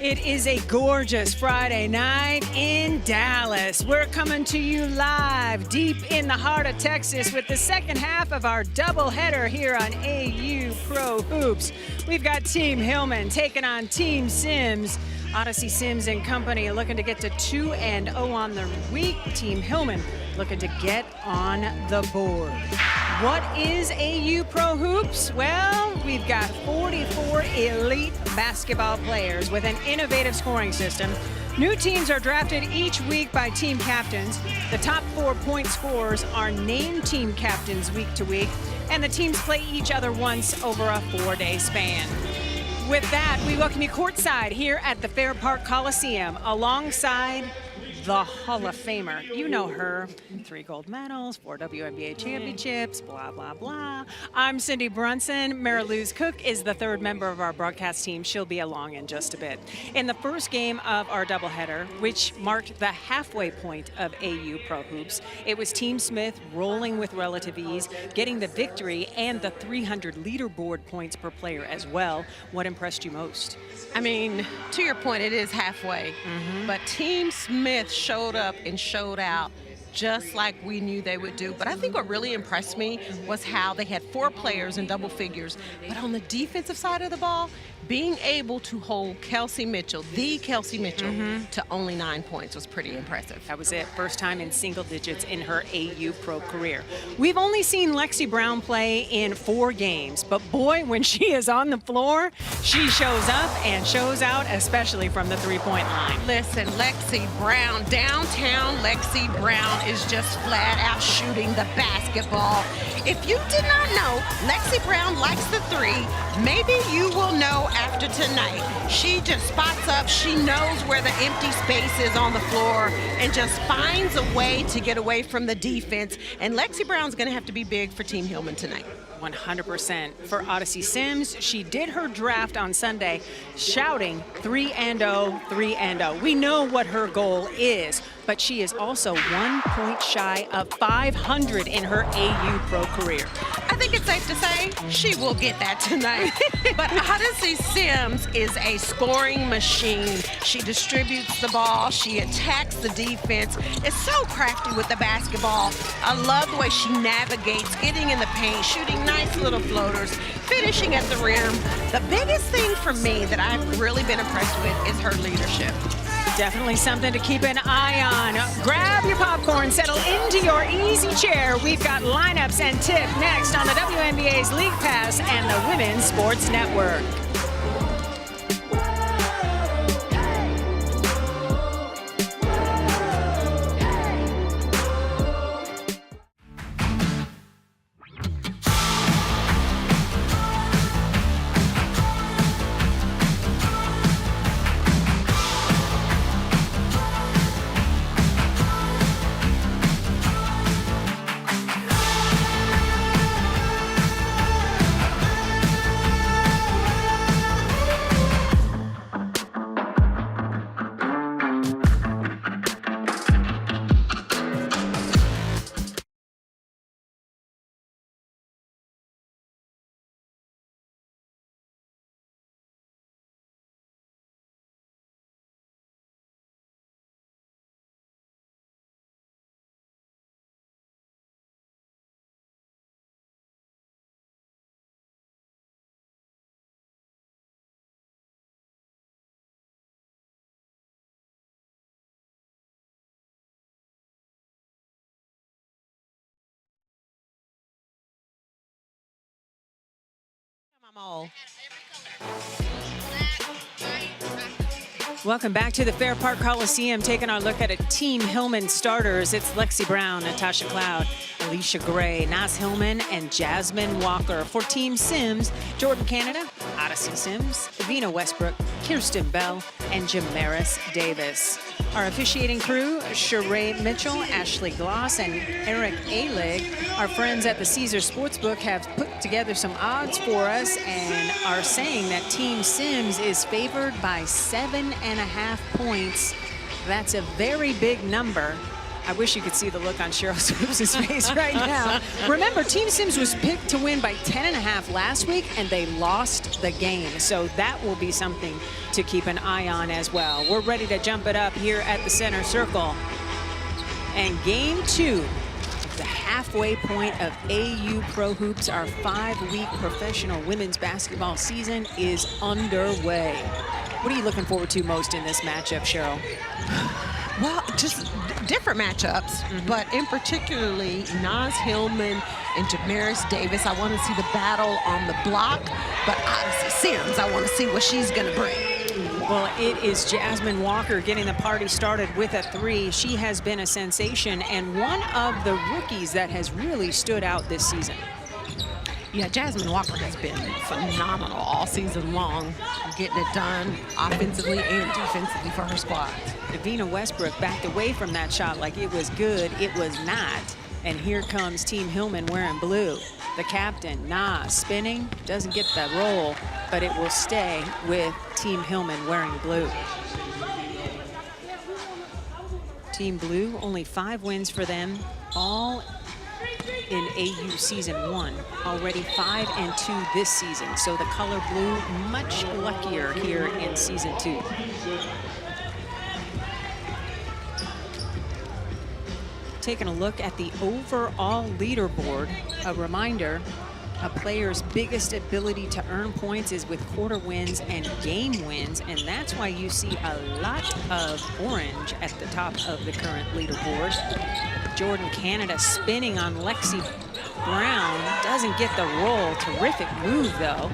It is a gorgeous Friday night in Dallas. We're coming to you live deep in the heart of Texas with the second half of our doubleheader here on AU Pro Hoops. We've got Team Hillman taking on Team Sims. Odyssey Sims and company looking to get to 2-0 on the week. Team Hillman looking to get on the board. What is AU Pro Hoops? Well, we've got 44 elite basketball players with an innovative scoring system. New teams are drafted each week by team captains. The top 4 point scorers are named team captains week to week, and the teams play each other once over a 4-day span. With that, we welcome you courtside here at the Fair Park Coliseum alongside the Hall of Famer. You know her. 3 gold medals, 4 WNBA championships, blah, blah, blah. I'm Cindy Brunson. Mary Louise Cook is the 3rd member of our broadcast team. She'll be along in just a bit. In the first game of our doubleheader, which marked the halfway point of AU Pro Hoops, it was Team Smith rolling with relative ease, getting the victory and the 300 leaderboard points per player as well. What impressed you most? I mean, to your point, it is halfway, but Team Smith showed up and showed out just like we knew they would do. But I think what really impressed me was how they had 4 players in double figures, but on the defensive side of the ball, being able to hold Kelsey Mitchell, the Kelsey Mitchell, to only 9 points was pretty impressive. That was it. First time in single digits in her AU Pro career. We've only seen Lexi Brown play in 4 games, but boy, when she is on the floor, she shows up and shows out, especially from the 3-point line. Listen, Lexi Brown, downtown Lexi Brown is just flat out shooting the basketball. If you did not know Lexi Brown likes the 3, maybe you will know after tonight. She just spots up, she knows where the empty space is on the floor and just finds a way to get away from the defense. And Lexi Brown's gonna have to be big for Team Hillman tonight. 100%. For Odyssey Sims, she did her draft on Sunday shouting 3-0, 3-0. We know what her goal is, but she is also 1 point shy of 500 in her AU Pro career. I think it's safe to say she will get that tonight. But Odyssey Sims is a scoring machine. She distributes the ball, she attacks the defense, is so crafty with the basketball. I love the way she navigates, getting in the paint, shooting nice little floaters, finishing at the rim. The biggest thing for me that I've really been impressed with is her leadership. Definitely something to keep an eye on. Grab your popcorn, settle into your easy chair. We've got lineups and tip next on the WNBA's League Pass and the Women's Sports Network. Welcome back to the Fair Park Coliseum, taking our look at a Team Hillman starters. It's Lexi Brown, Natasha Cloud, Alicia Gray, Nas Hillman, and Jasmine Walker. For Team Sims, Jordan Canada, Odyssey Sims, Evina Westbrook, Kirsten Bell, and Jamaris Davis. Our officiating crew, Sheree Mitchell, Ashley Gloss, and Eric Alig. Our friends at the Caesar Sportsbook have put together some odds for us and are saying that Team Sims is favored by 7.5 points. That's a very big number. I wish you could see the look on Cheryl Swoops' face right now. Remember, Team Sims was picked to win by 10.5 last week, and they lost the game. So that will be something to keep an eye on as well. We're ready to jump it up here at the center circle. And game 2, the halfway point of AU Pro Hoops, our 5-week professional women's basketball season is underway. What are you looking forward to most in this matchup, Cheryl? Well, just different matchups, but in particularly Naz Hillman and Jamaris Davis. I want to see the battle on the block, but obviously Sims, I want to see what she's going to bring. Well, it is Jasmine Walker getting the party started with a 3. She has been a sensation and one of the rookies that has really stood out this season. Yeah, Jasmine Walker has been phenomenal all season long, getting it done offensively and defensively for her squad. Davina Westbrook backed away from that shot like it was good. It was not. And here comes Team Hillman wearing blue. The captain, Nas, spinning, doesn't get the roll, but it will stay with Team Hillman wearing blue. Team Blue, only 5 wins for them, all in AU season 1, already 5-2 this season. So the color blue much luckier here in season 2. Taking a look at the overall leaderboard, a reminder, a player's biggest ability to earn points is with quarter wins and game wins, and that's why you see a lot of orange at the top of the current leaderboard. Jordan Canada spinning on Lexi Brown, doesn't get the roll. Terrific move though.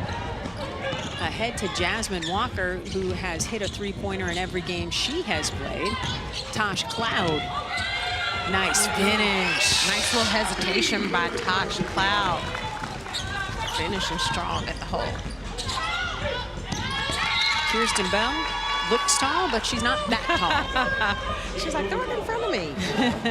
Ahead to Jasmine Walker, who has hit a 3-pointer in every game she has played. Tosh Cloud, nice finish. Nice little hesitation by Tosh Cloud. Finishing strong at the hole. Kirsten Bell looks tall, but she's not that tall. She's like, throw it in front of me.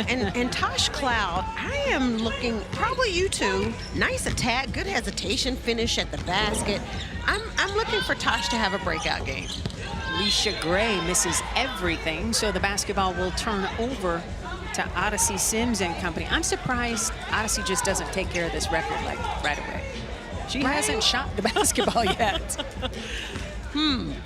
and Tosh Cloud, I am looking, probably you two, nice attack, good hesitation, finish at the basket. I'm looking for Tosh to have a breakout game. Alicia Gray misses everything, so the basketball will turn over to Odyssey Sims and company. I'm surprised Odyssey just doesn't take care of this record like right away. She hasn't shot the basketball yet.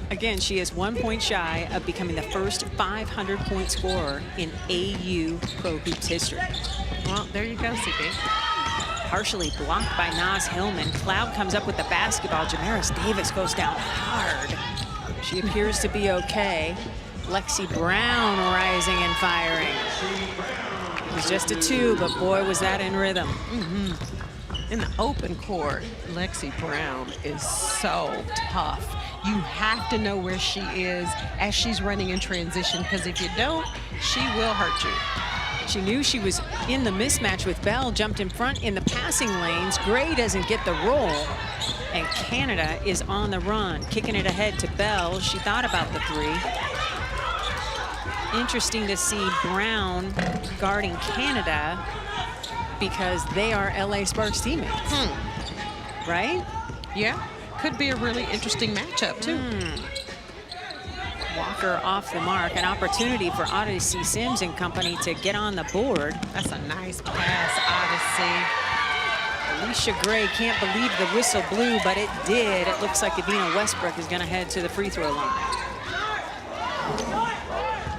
Again, she is 1 point shy of becoming the first 500-point scorer in AU Pro Hoops history. Well, there you go, CP. Partially blocked by Naz Hillman. Cloud comes up with the basketball. Jamaris Davis goes down hard. She appears to be okay. Lexi Brown rising and firing. It was just a 2, but boy, was that in rhythm. In the open court, Lexi Brown is so tough. You have to know where she is as she's running in transition, because if you don't, she will hurt you. She knew she was in the mismatch with Bell, jumped in front in the passing lanes. Gray doesn't get the roll, and Canada is on the run, kicking it ahead to Bell. She thought about the 3. Interesting to see Brown guarding Canada because they are LA Sparks teammates, right? Yeah, could be a really interesting matchup too. Walker off the mark, an opportunity for Odyssey Sims and company to get on the board. That's a nice pass, Odyssey. Alicia Gray can't believe the whistle blew, but it did. It looks like Davina Westbrook is going to head to the free throw line.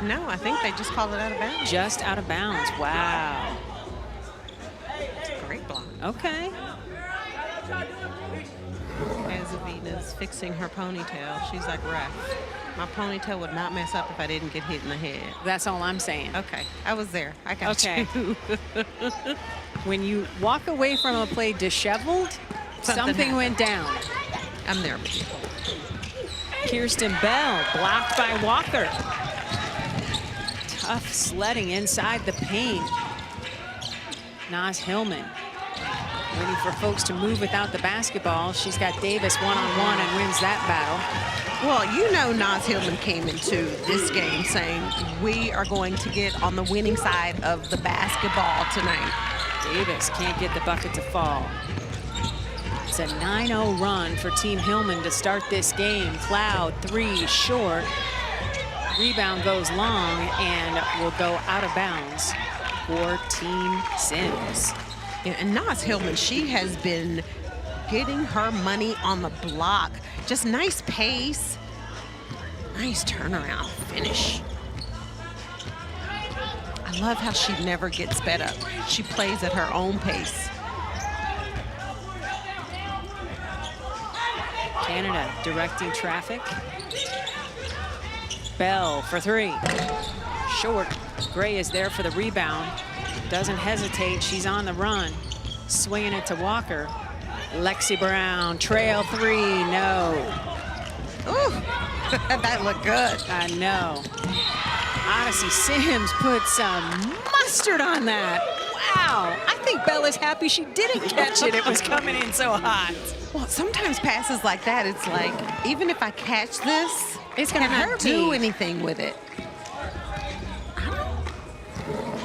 No, I think they just called it out of bounds. Just out of bounds. Wow. It's a great block. Okay. As Avina's fixing her ponytail, she's like, ref, my ponytail would not mess up if I didn't get hit in the head. That's all I'm saying. Okay, I was there. I got you. When you walk away from a play disheveled, something went down. I'm there with you. Kirsten Bell blocked by Walker. Tough sledding inside the paint. Naz Hillman waiting for folks to move without the basketball. She's got Davis one-on-one and wins that battle. Well, you know Naz Hillman came into this game saying, we are going to get on the winning side of the basketball tonight. Davis can't get the bucket to fall. It's a 9-0 run for Team Hillman to start this game. Cloud, 3 short. Rebound goes long and will go out of bounds. for Team Sims. Yeah, and Nas Hillman, she has been getting her money on the block. Just nice pace, nice turnaround finish. I love how she never gets sped up. She plays at her own pace. Canada directing traffic. Bell for three. Short. Gray is there for the rebound. Doesn't hesitate. She's on the run. Swinging it to Walker. Lexi Brown, trail three. No. Ooh, that looked good. I know. Odyssey Sims put some mustard on that. Wow. I think Bell is happy she didn't catch it. It was coming in so hot. Well, sometimes passes like that, it's like, even if I catch this, It's gonna can I hurt do me. anything with it?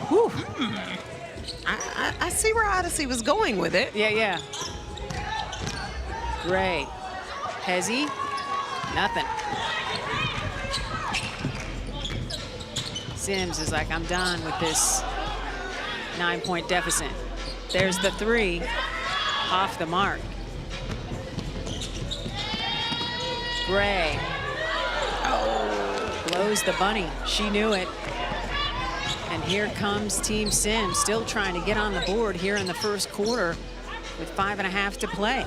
Whew. I see where Odyssey was going with it. Yeah. Gray. Hezzy. Nothing. Sims is like, I'm done with this 9-point deficit. There's the three. Off the mark. Gray. Oh. Blows the bunny. She knew it. And here comes Team Sims, still trying to get on the board here in the first quarter with 5.5 to play.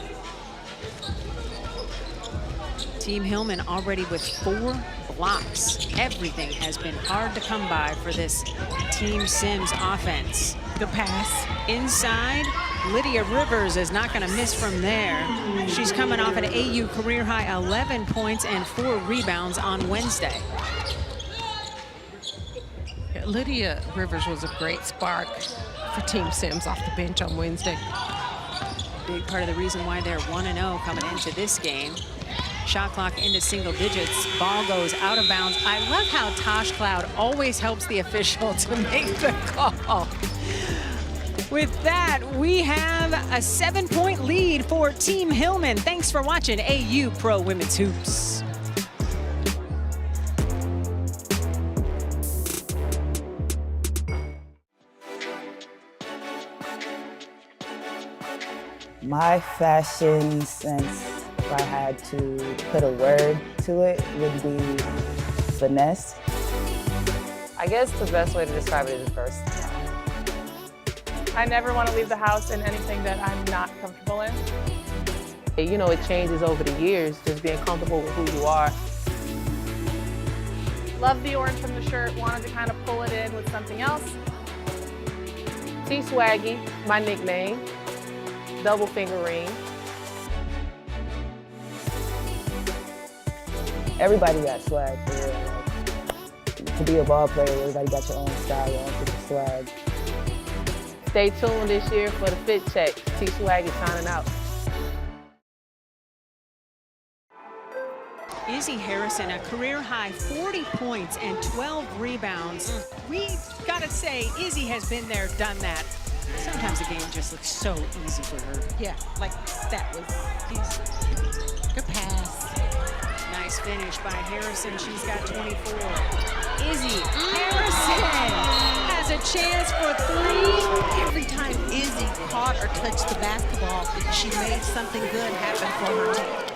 Team Hillman already with 4 blocks. Everything has been hard to come by for this Team Sims offense. The pass. Inside, Lydia Rivers is not going to miss from there. She's coming off an AU career high 11 points and 4 rebounds on Wednesday. Lydia Rivers was a great spark for Team Sims off the bench on Wednesday. Big part of the reason why they're 1-0 coming into this game. Shot clock into single digits. Ball goes out of bounds. I love how Tosh Cloud always helps the official to make the call. With that, we have a 7-point lead for Team Hillman. Thanks for watching AU Pro Women's Hoops. My fashion sense, if I had to put a word to it, would be finesse. I guess the best way to describe it is versatile. I never want to leave the house in anything that I'm not comfortable in. You know, it changes over the years, just being comfortable with who you are. Love the orange from the shirt, wanted to kind of pull it in with something else. T-Swaggy, my nickname, double finger ring. Everybody got swag for real. Like, to be a ball player, everybody got your own style, your own type of swag. Stay tuned this year for the fit check. T-Swaggy signing out. Izzy Harrison, a career-high 40 points and 12 rebounds. We gotta say, Izzy has been there, done that. Sometimes the game just looks so easy for her. Yeah, like that was easy. Good pass. Nice finish by Harrison. She's got 24. Izzy Harrison has a chance for 3. Every time Izzy caught or touched the basketball, she made something good happen for her team.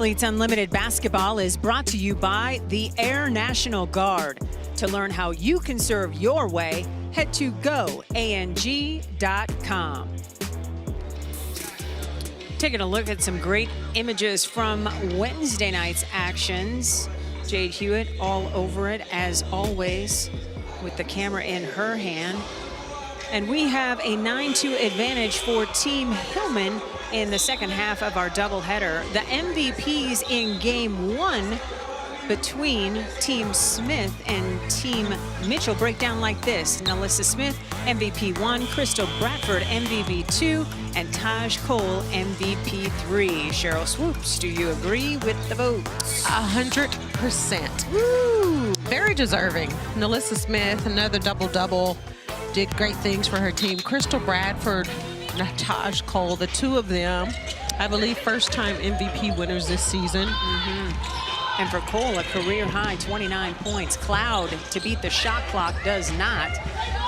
Athletes Unlimited Basketball is brought to you by the Air National Guard. To learn how you can serve your way, head to goang.com. Taking a look at some great images from Wednesday night's actions. Jade Hewitt all over it as always with the camera in her hand. And we have a 9-2 advantage for Team Hillman in the second half of our doubleheader. The MVPs in game one between Team Smith and Team Mitchell break down like this. NaLyssa Smith, MVP 1, Crystal Bradford, MVP 2, and Taj Cole, MVP 3. Cheryl Swoops, do you agree with the votes? 100%. Woo! Very deserving. NaLyssa Smith, another double-double, did great things for her team. Crystal Bradford, Taj Cole, the two of them, I believe first-time MVP winners this season. And for Cole, a career high 29 points. Cloud to beat the shot clock does not.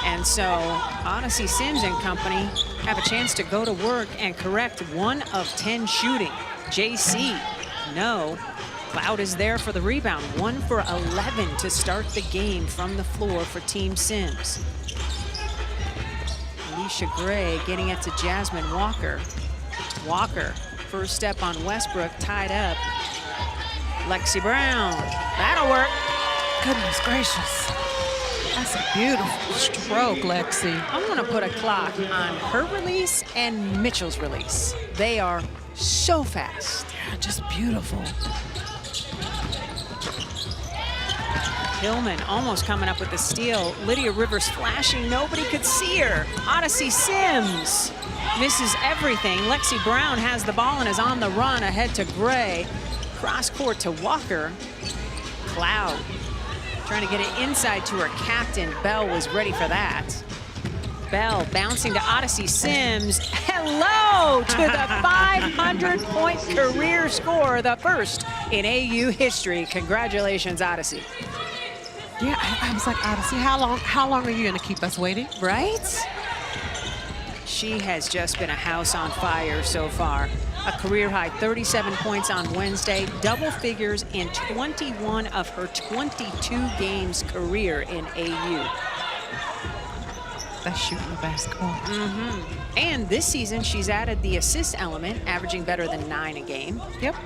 And so Odyssey Sims and company have a chance to go to work and correct 1 of 10 shooting. JC, no. Cloud is there for the rebound. 1 for 11 to start the game from the floor for Team Sims. Alicia Gray getting it to Jasmine Walker. Walker, first step on Westbrook, tied up. Lexi Brown, that'll work. Goodness gracious. That's a beautiful stroke, Lexi. I'm gonna put a clock on her release and Mitchell's release. They are so fast. Yeah, just beautiful. Hillman almost coming up with the steal. Lydia Rivers flashing, nobody could see her. Odyssey Sims misses everything. Lexi Brown has the ball and is on the run ahead to Gray. Cross court to Walker. Cloud trying to get it inside to her captain. Bell was ready for that. Bell bouncing to Odyssey Sims. Hello to the 500-point career score, the first in AU history. Congratulations, Odyssey. Yeah, I was like, Odyssey, how long are you gonna keep us waiting? Right? She has just been a house on fire so far. A career high 37 points on Wednesday, double figures in 21 of her 22 games career in AU. That's shooting the basketball. And this season, she's added the assist element, averaging better than 9 a game. Yep.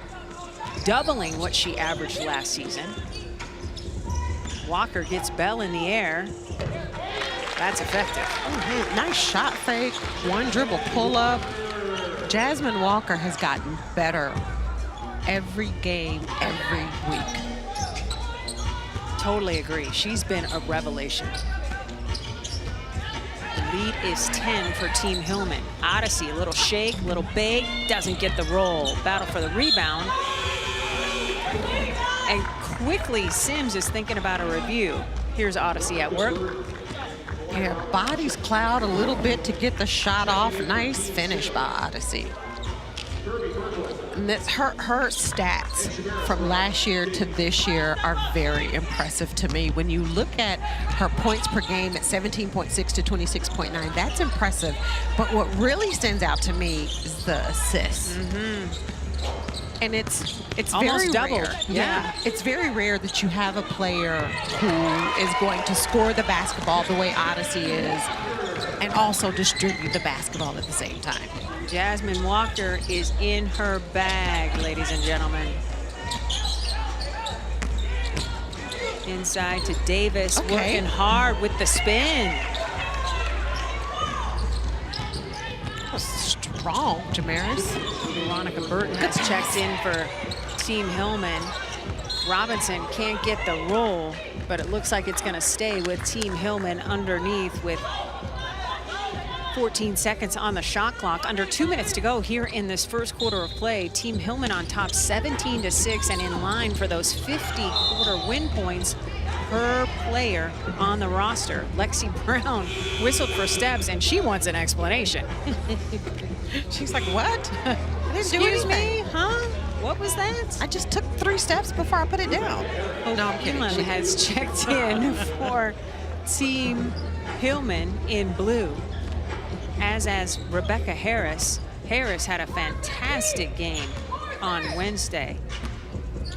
Doubling what she averaged last season. Walker gets Bell in the air. That's effective. Nice shot fake, one dribble pull up. Jasmine Walker has gotten better every game, every week. Totally agree. She's been a revelation. The lead is 10 for Team Hillman. Odyssey, a little shake, little bake, doesn't get the roll. Battle for the rebound. And quickly, Sims is thinking about a review. Here's Odyssey at work. Yeah, bodies Cloud a little bit to get the shot off. Nice finish by Odyssey. And that's her stats from last year to this year are very impressive to me. When you look at her points per game at 17.6 to 26.9, that's impressive. But what really stands out to me is the assists. And it's Almost very doubled. rare. Yeah. It's very rare that you have a player who is going to score the basketball the way Odyssey is and also distribute the basketball at the same time. Jasmine Walker is in her bag, ladies and gentlemen. Inside to Davis, working hard with the spin. Strong, Jamaris. Veronica Burton has checked in for Team Hillman. Robinson can't get the roll, but it looks like it's going to stay with Team Hillman underneath with 14 seconds on the shot clock. Under 2 minutes to go here in this first quarter of play. Team Hillman on top 17-6 and in line for those 50 quarter win points per player on the roster. Lexi Brown whistled for steps and she wants an explanation. She's like, what? I didn't do Excuse anything. me, huh? What was that? I just took 3 steps before I put it down. No, I'm kidding. Hillman has checked in for Team Hillman in blue, as Rebecca Harris. Harris had a fantastic game. on Wednesday.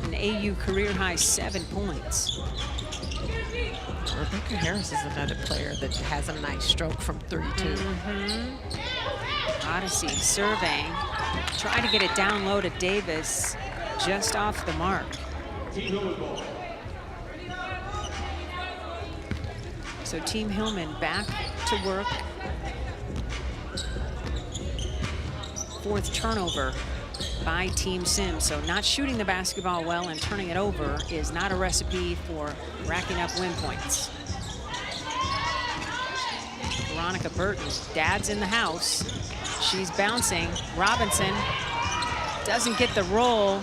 An AU career-high 7 points. Rebecca Harris is another player that has a nice stroke from 3, too. Odyssey surveying. Try to get it down low to Davis, just off the mark. So Team Hillman back to work. 4th turnover by Team Sims. So not shooting the basketball well and turning it over is not a recipe for racking up win points. Veronica Burton, dad's in the house. She's bouncing. Robinson doesn't get the roll.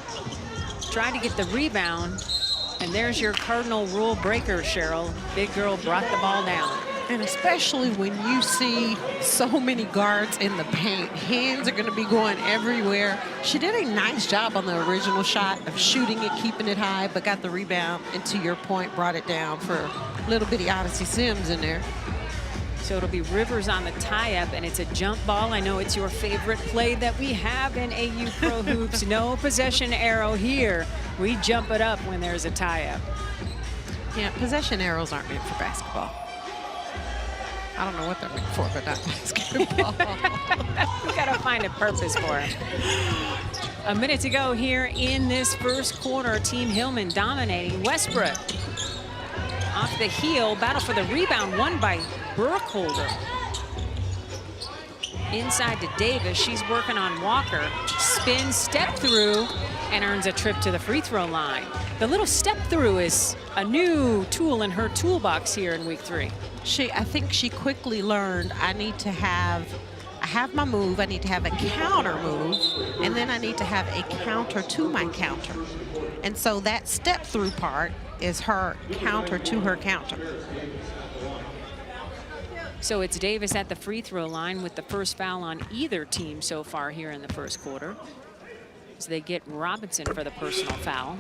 Tried to get the rebound. And there's your cardinal rule breaker, Cheryl. Big girl brought the ball down. And especially when you see so many guards in the paint, hands are going to be going everywhere. She did a nice job on the original shot of shooting it, keeping it high, but got the rebound, and to your point, brought it down for little bitty Odyssey Sims in there. So it'll be Rivers on the tie-up, and it's a jump ball. I know it's your favorite play that we have in AU Pro Hoops. No possession arrow here. We jump it up when there's a tie-up. Yeah, possession arrows aren't meant for basketball. I don't know what they're meant for, but not basketball. We gotta find a purpose for it. A minute to go here in this first quarter. Team Hillman dominating. Westbrook off the heel, battle for the rebound, won by Burkholder. Inside to Davis, she's working on Walker. Spin, step through, and earns a trip to the free throw line. The little step through is a new tool in her toolbox here in week 3. I think she quickly learned I have my move, I need to have a counter move, and then I need to have a counter to my counter. And so that step through part is her counter to her counter. So it's Davis at the free throw line with the first foul on either team so far here in the first quarter. So they get Robinson for the personal foul.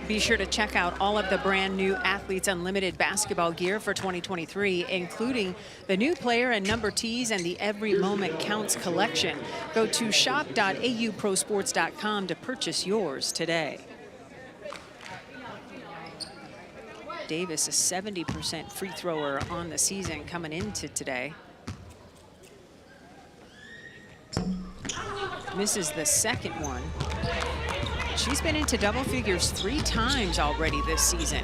Be sure to check out all of the brand new Athletes Unlimited basketball gear for 2023, including the new player and number tees and the Every Moment Counts collection. Go to shop.auprosports.com to purchase yours today. Davis, a 70% free thrower on the season coming into today. Misses the second one. She's been into double figures 3 times already this season.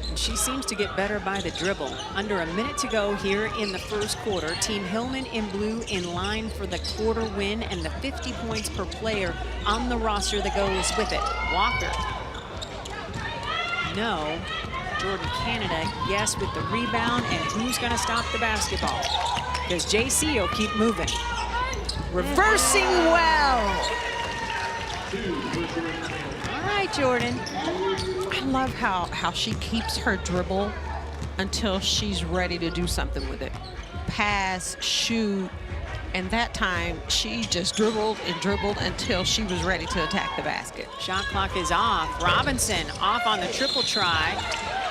And she seems to get better by the dribble. Under a minute to go here in the first quarter. Team Hillman in blue in line for the quarter win and the 50 points per player on the roster that goes with it. Walker. No. Jordan Canada, yes, with the rebound. And who's going to stop the basketball? Because JC will keep moving. Reversing well. All right, Jordan. I love how she keeps her dribble until she's ready to do something with it. Pass, shoot, and that time she just dribbled and dribbled until she was ready to attack the basket. Shot clock is off. Robinson off on the triple try.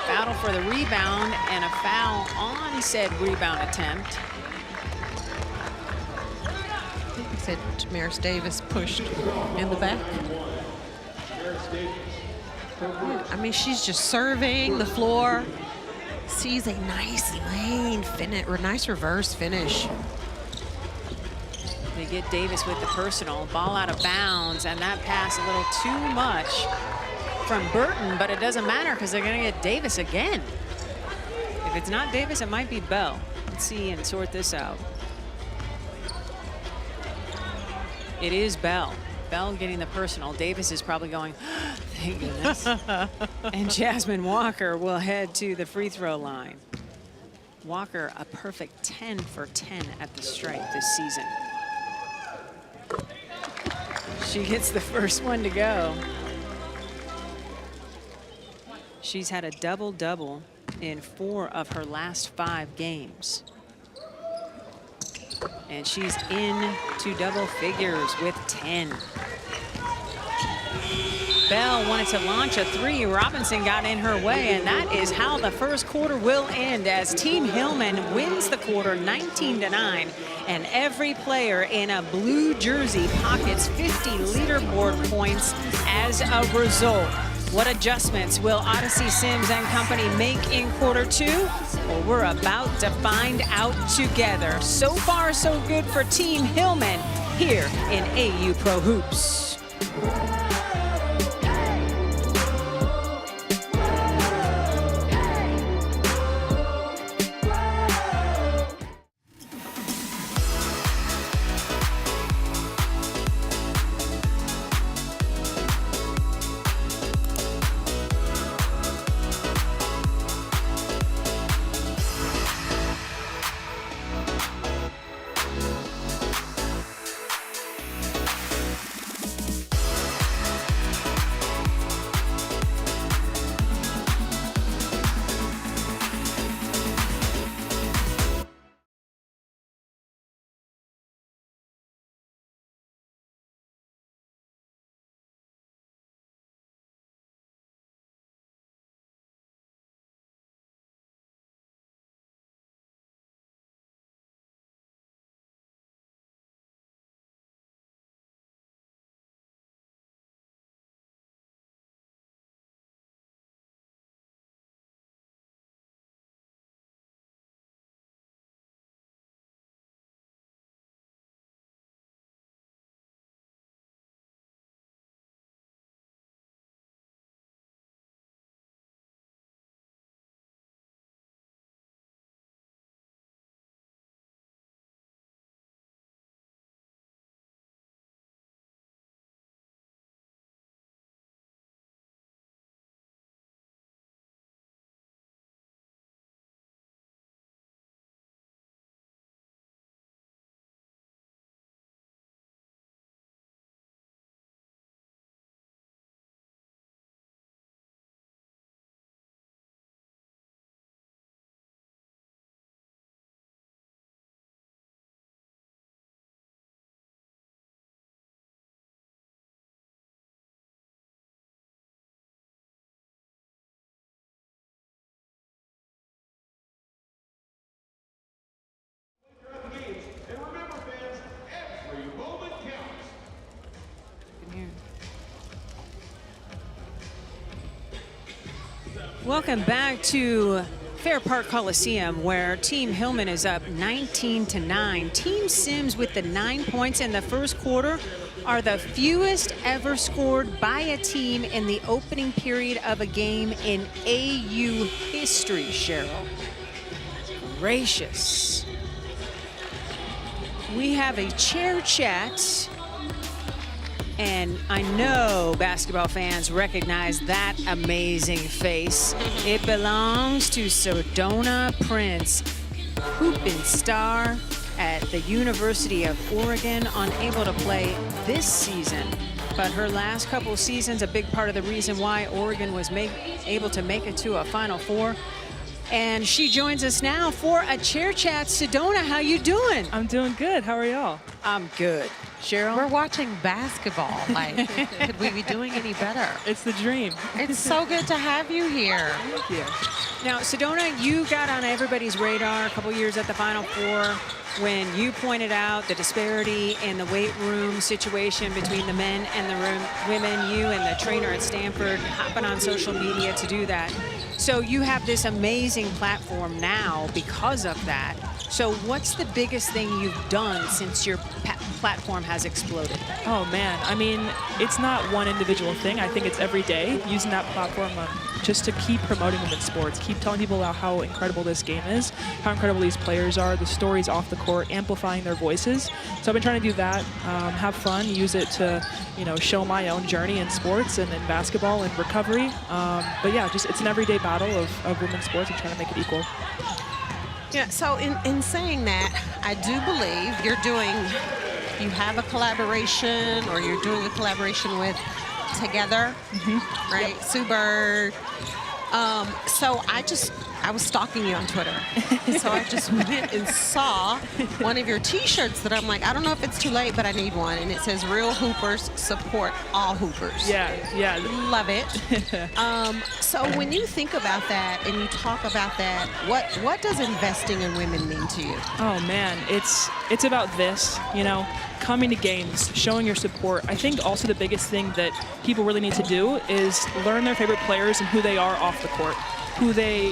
Battle for the rebound and a foul on said rebound attempt. I think he said Tamaris Davis pushed in the back. Yeah, I mean, she's just surveying the floor. Sees a nice lane finish, or nice reverse finish. They get Davis with the personal. Ball out of bounds, and that pass a little too much from Burton, but it doesn't matter because they're going to get Davis again. If it's not Davis, it might be Bell. Let's see and sort this out. It is Bell. Bell getting the personal. Davis is probably going, thank goodness. And Jasmine Walker will head to the free throw line. Walker, a perfect 10 for 10 at the stripe this season. She gets the first one to go. She's had a double-double in 4 of her last 5 games. And she's in to double figures with 10. Bell wanted to launch a three. Robinson got in her way, and that is how the first quarter will end as Team Hillman wins the quarter 19-9. And every player in a blue jersey pockets 50 leaderboard points as a result. What adjustments will Odyssey Sims and company make in quarter two? Well, we're about to find out together. So far, so good for Team Hillman here in AU Pro Hoops. Welcome back to Fair Park Coliseum, where Team Hillman is up 19-9. Team Sims with the 9 points in the first quarter are the fewest ever scored by a team in the opening period of a game in AU history, Cheryl. Gracious. We have a chair chat, and I know basketball fans recognize that amazing face. It belongs to Sedona Prince, hooping star at the University of Oregon, unable to play this season. But her last couple seasons, a big part of the reason why Oregon was able to make it to a Final Four. And she joins us now for a chair chat. Sedona, how you doing? I'm doing good. How are y'all? I'm good. Cheryl? We're watching basketball. Like, could we be doing any better? It's the dream. It's so good to have you here. Thank you. Now, Sedona, you got on everybody's radar a couple years at the Final Four when you pointed out the disparity in the weight room situation between the men and the women. You and the trainer at Stanford hopping on social media to do that. So you have this amazing platform now because of that. So what's the biggest thing you've done since your platform has exploded? Oh, man. I mean, it's not one individual thing. I think it's every day using that platform just to keep promoting women's sports, keep telling people about how incredible this game is, how incredible these players are, the stories off the court, amplifying their voices. So I've been trying to do that, have fun, use it to, show my own journey in sports and in basketball and recovery. But yeah, just it's an everyday battle of women's sports and trying to make it equal. Yeah, so in saying that, I do believe you have a collaboration, or you're doing a collaboration with Together, right? Yep. Sue Bird. So I I was stalking you on Twitter. So I just went and saw one of your T-shirts that I'm like, I don't know if it's too late, but I need one. And it says, "Real Hoopers support all Hoopers." Yeah. Love it. So when you think about that and you talk about that, what does investing in women mean to you? Oh man, it's about this, coming to games, showing your support. I think also the biggest thing that people really need to do is learn their favorite players and who they are off the court, who they,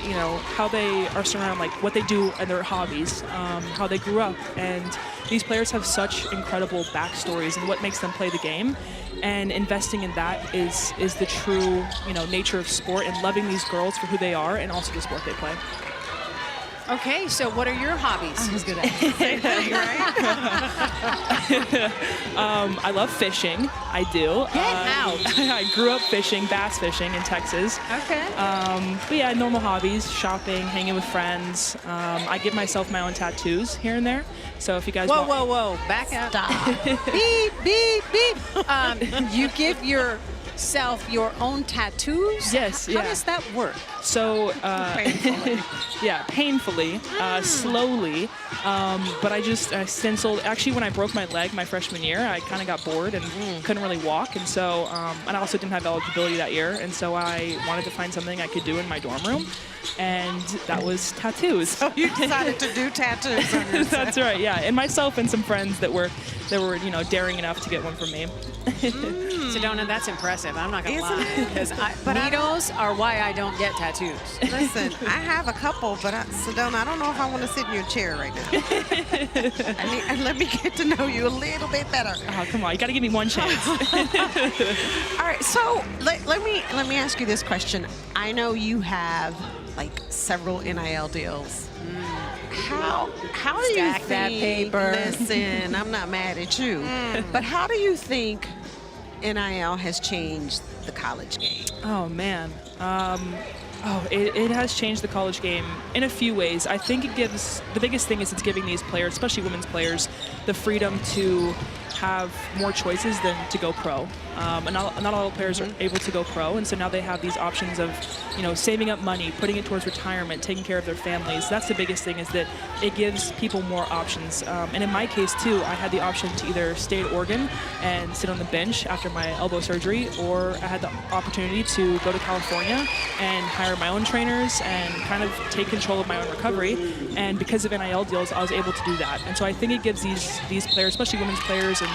how they are surrounded, like what they do and their hobbies, how they grew up. And these players have such incredible backstories and what makes them play the game. And investing in that is the true, nature of sport, and loving these girls for who they are and also the sport they play. Okay, so what are your hobbies? I was good at it. I love fishing. I do. Get out. I grew up fishing, bass fishing in Texas. Okay. But yeah, normal hobbies, shopping, hanging with friends. I give myself my own tattoos here and there. So if you guys want... Whoa, back up. Stop. Beep, beep, beep. You give yourself your own tattoos? Yes, yeah. How does that work? So, Painfully. yeah, painfully, slowly, but I stenciled. Actually, when I broke my leg my freshman year, I kind of got bored and couldn't really walk, and so, and I also didn't have eligibility that year, and so I wanted to find something I could do in my dorm room, and that was tattoos. So you decided to do tattoos on yourself. That's right, yeah, and myself and some friends that were daring enough to get one from me. Sedona, that's impressive. I'm not going to lie. Because needles are why I don't get tattoos. Listen, I have a couple, but Sedona, I don't know if I want to sit in your chair right now. Let me get to know you a little bit better. Oh, come on, you got to give me one chance. All right, so let me ask you this question. I know you have like several NIL deals. How do you Stack think, that paper. Listen, I'm not mad at you, but how do you think NIL has changed the college game? Oh man. It has changed the college game in a few ways. I think the biggest thing is it's giving these players, especially women's players, the freedom to have more choices than to go pro. And not all players are able to go pro, and so now they have these options of, saving up money, putting it towards retirement, taking care of their families. That's the biggest thing, is that it gives people more options. And in my case too, I had the option to either stay at Oregon and sit on the bench after my elbow surgery, or I had the opportunity to go to California and hire my own trainers and kind of take control of my own recovery. And because of NIL deals, I was able to do that. And so I think it gives these players, especially women's players and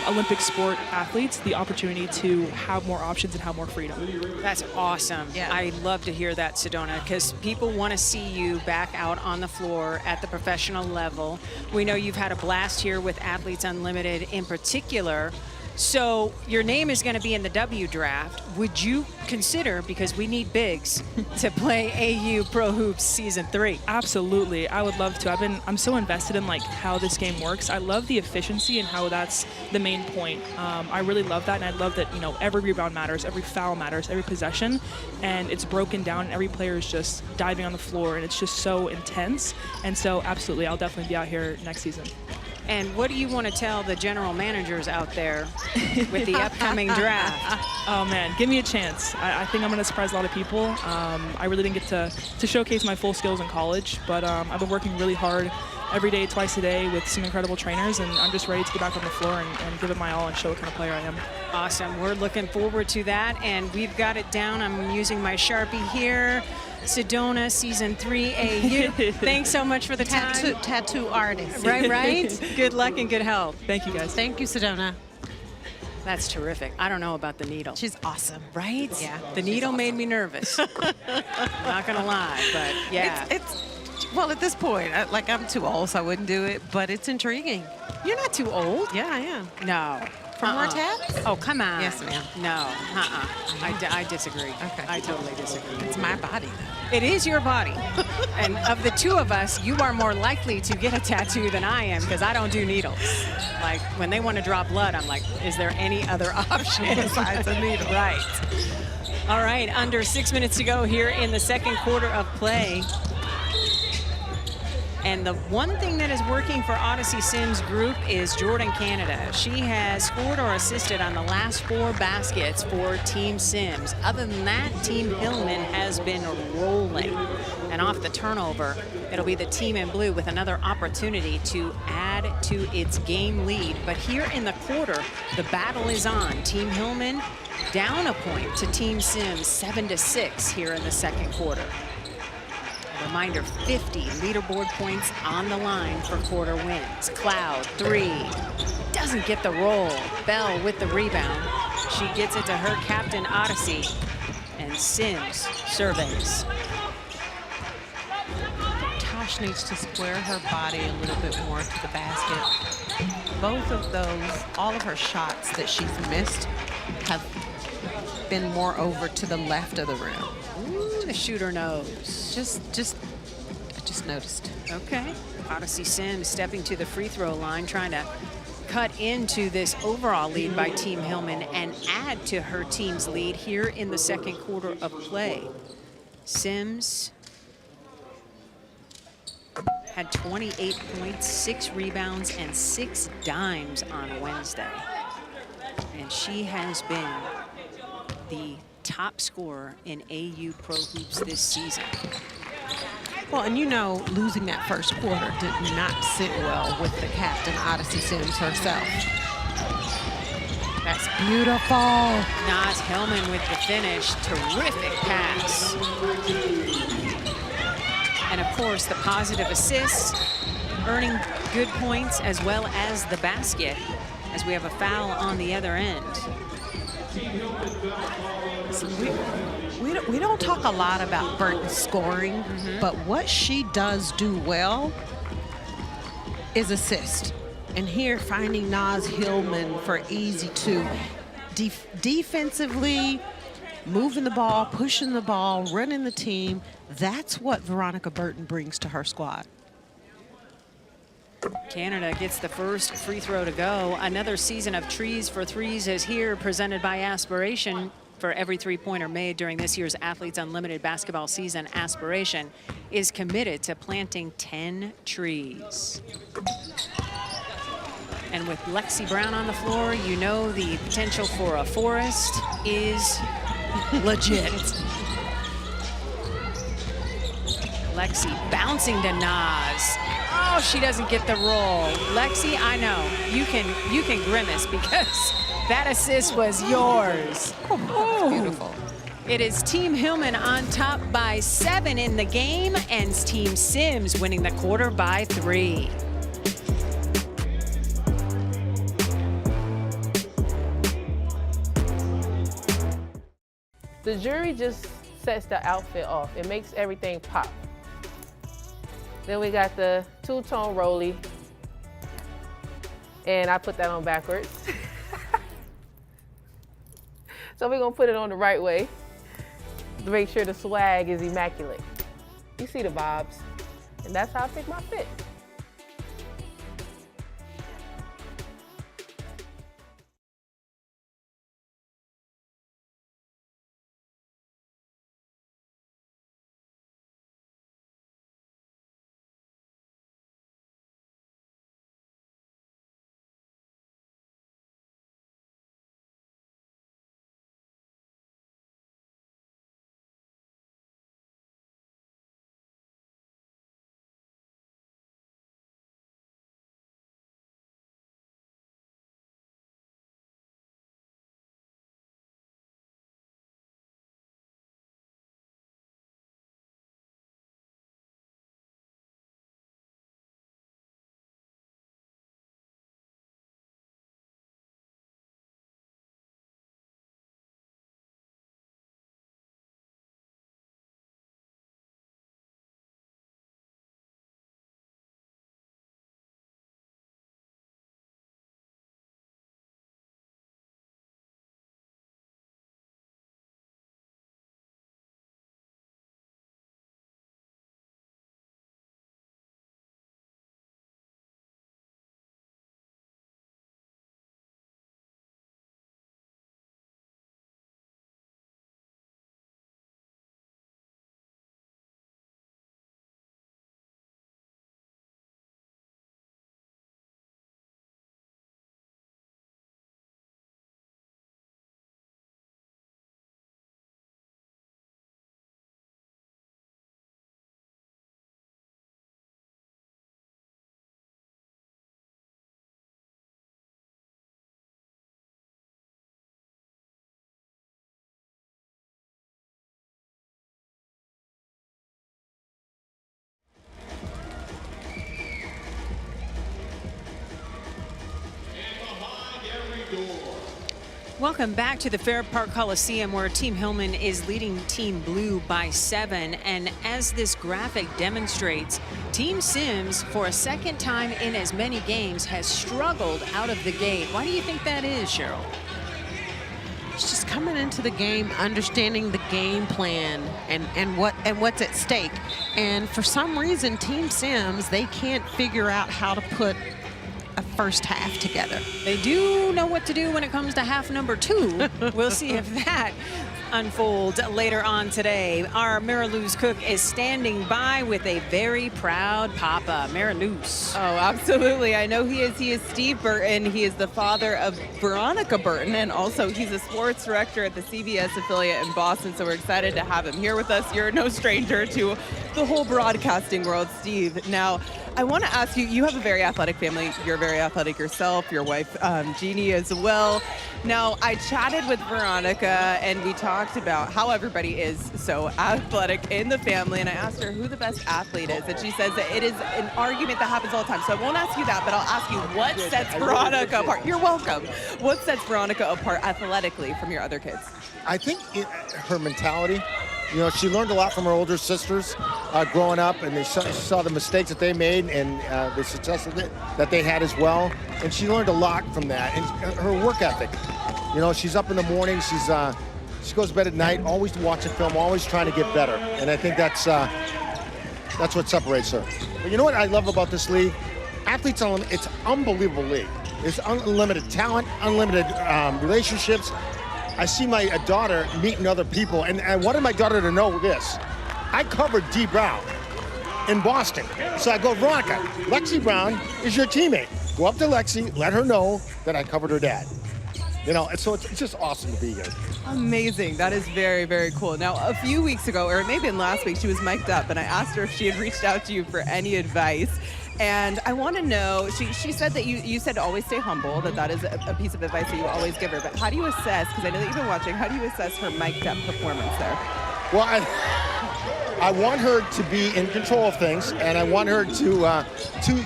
Olympic sport athletes, the opportunity to have more options and have more freedom. That's awesome. Yeah. I love to hear that, Sedona, because people want to see you back out on the floor at the professional level. We know you've had a blast here with Athletes Unlimited in particular. So your name is going to be in the W draft. Would you consider, because we need bigs, to play AU Pro Hoops Season 3? Absolutely, I would love to. I'm so invested in how this game works. I love the efficiency and how that's the main point. I really love that, and I love that every rebound matters, every foul matters, every possession, and it's broken down. And every player is just diving on the floor, and it's just so intense. And so, absolutely, I'll definitely be out here next season. And what do you want to tell the general managers out there with the upcoming draft? Oh man, give me a chance. I think I'm going to surprise a lot of people. I really didn't get to showcase my full skills in college, but I've been working really hard every day, twice a day with some incredible trainers, and I'm just ready to get back on the floor and give it my all and show what kind of player I am. Awesome. We're looking forward to that, and we've got it down. I'm using my Sharpie here. Sedona Season 3 AU. Thanks so much for the time. Tattoo artist. Right? Good luck and good health. Thank you, guys. Thank you, Sedona. That's terrific. I don't know about the needle. She's awesome. Right? Yeah. The needle made me nervous. Not going to lie, but yeah. Well, at this point, I'm too old, so I wouldn't do it, but it's intriguing. You're not too old. Yeah, I am. No. For more tabs? Oh, come on. Yes, ma'am. No. I disagree. Okay. I totally disagree. It's my body, though. It is your body. And of the two of us, you are more likely to get a tattoo than I am, because I don't do needles. Like, when they want to draw blood, I'm like, is there any other option besides a needle? Right. All right, under 6 minutes to go here in the second quarter of play. And the one thing that is working for Odyssey Sims group is Jordan Canada. She has scored or assisted on the last 4 baskets for Team Sims. Other than that, Team Hillman has been rolling. And off the turnover, it'll be the team in blue with another opportunity to add to its game lead. But here in the quarter, the battle is on. Team Hillman down a point to Team Sims, 7-6 here in the second quarter. A reminder, 50 leaderboard points on the line for quarter wins. Cloud, 3. Doesn't get the roll. Bell with the rebound. She gets it to her captain, Odyssey. And Sims surveys. Tosh needs to square her body a little bit more to the basket. Both of those, all of her shots that she's missed have been more over to the left of the rim. Ooh, the shooter knows. I just noticed. Okay. Odyssey Sims stepping to the free throw line, trying to cut into this overall lead by Team Hillman and add to her team's lead here in the second quarter of play. Sims had 28 points, 6 rebounds, and 6 dimes on Wednesday. And she has been the top scorer in AU Pro Hoops this season. Well, and you know, losing that first quarter did not sit well with the captain, Odyssey Sims herself. That's beautiful. Naz Hillman with the finish. Terrific pass. And of course, the positive assist, earning good points as well as the basket, as we have a foul on the other end. So we don't talk a lot about Burton scoring, but what she does do well is assist. And here, finding Naz Hillman for easy 2. Defensively, moving the ball, pushing the ball, running the team. That's what Veronica Burton brings to her squad. Canada gets the first free throw to go. Another season of Trees for Threes is here, presented by Aspiration. For every 3-pointer made during this year's Athletes Unlimited basketball season, Aspiration is committed to planting 10 trees. And with Lexi Brown on the floor, you know the potential for a forest is legit. Lexi bouncing to Naz. Oh, she doesn't get the roll. Lexi, I know you can grimace because that assist was yours. Oh, beautiful. It is Team Hillman on top by 7 in the game, and Team Sims winning the quarter by 3. The jury just sets the outfit off. It makes everything pop. Then we got the two-tone rollie, and I put that on backwards. So we're gonna put it on the right way to make sure the swag is immaculate. You see the bobs, and that's how I pick my fit. Welcome back to the Fair Park Coliseum, where Team Hillman is leading Team Blue by 7. And as this graphic demonstrates, Team Sims, for a second time in as many games, has struggled out of the gate. Why do you think that is, Cheryl? It's just coming into the game, understanding the game plan and what's at stake. And for some reason, Team Sims, they can't figure out how to put a first half together. They do know what to do when it comes to half number 2. We'll see if that unfolds later on today. Our Mariluz Cook is standing by with a very proud papa. Mariluz. Oh, absolutely. I know he is. He is Steve Burton. He is the father of Veronica Burton, and also he's a sports director at the CBS affiliate in Boston, so we're excited to have him here with us. You're no stranger to the whole broadcasting world, Steve. Now, I want to ask you, you have a very athletic family. You're very athletic yourself, your wife, Jeannie, as well. Now, I chatted with Veronica, and we talked about how everybody is so athletic in the family, and I asked her who the best athlete is, and she says that it is an argument that happens all the time. So I won't ask you that, but I'll ask you what sets Veronica apart. You're welcome. What sets Veronica apart athletically from your other kids? I think her mentality. You know, she learned a lot from her older sisters growing up, and they saw the mistakes that they made and the success that they had as well. And she learned a lot from that. And her work ethic. You know, she's up in the morning. She goes to bed at night, always watching film, always trying to get better. And I think that's what separates her. But you know what I love about this league? Athletes, it's an unbelievable league. There's unlimited talent, unlimited relationships. I see my daughter meeting other people, and I wanted my daughter to know this. I covered Dee Brown in Boston. So I go, Veronica, Lexi Brown is your teammate. Go up to Lexi, let her know that I covered her dad. You know, and so it's just awesome to be here. Amazing. That is very, very cool. Now, a few weeks ago, or maybe in last week, she was mic'd up, and I asked her if she had reached out to you for any advice. And I want to know, she said that you said to always stay humble, that is a piece of advice that you always give her. But how do you assess, because I know that you've been watching, how do you assess her mic'd up performance there? Well, I want her to be in control of things, and I want her to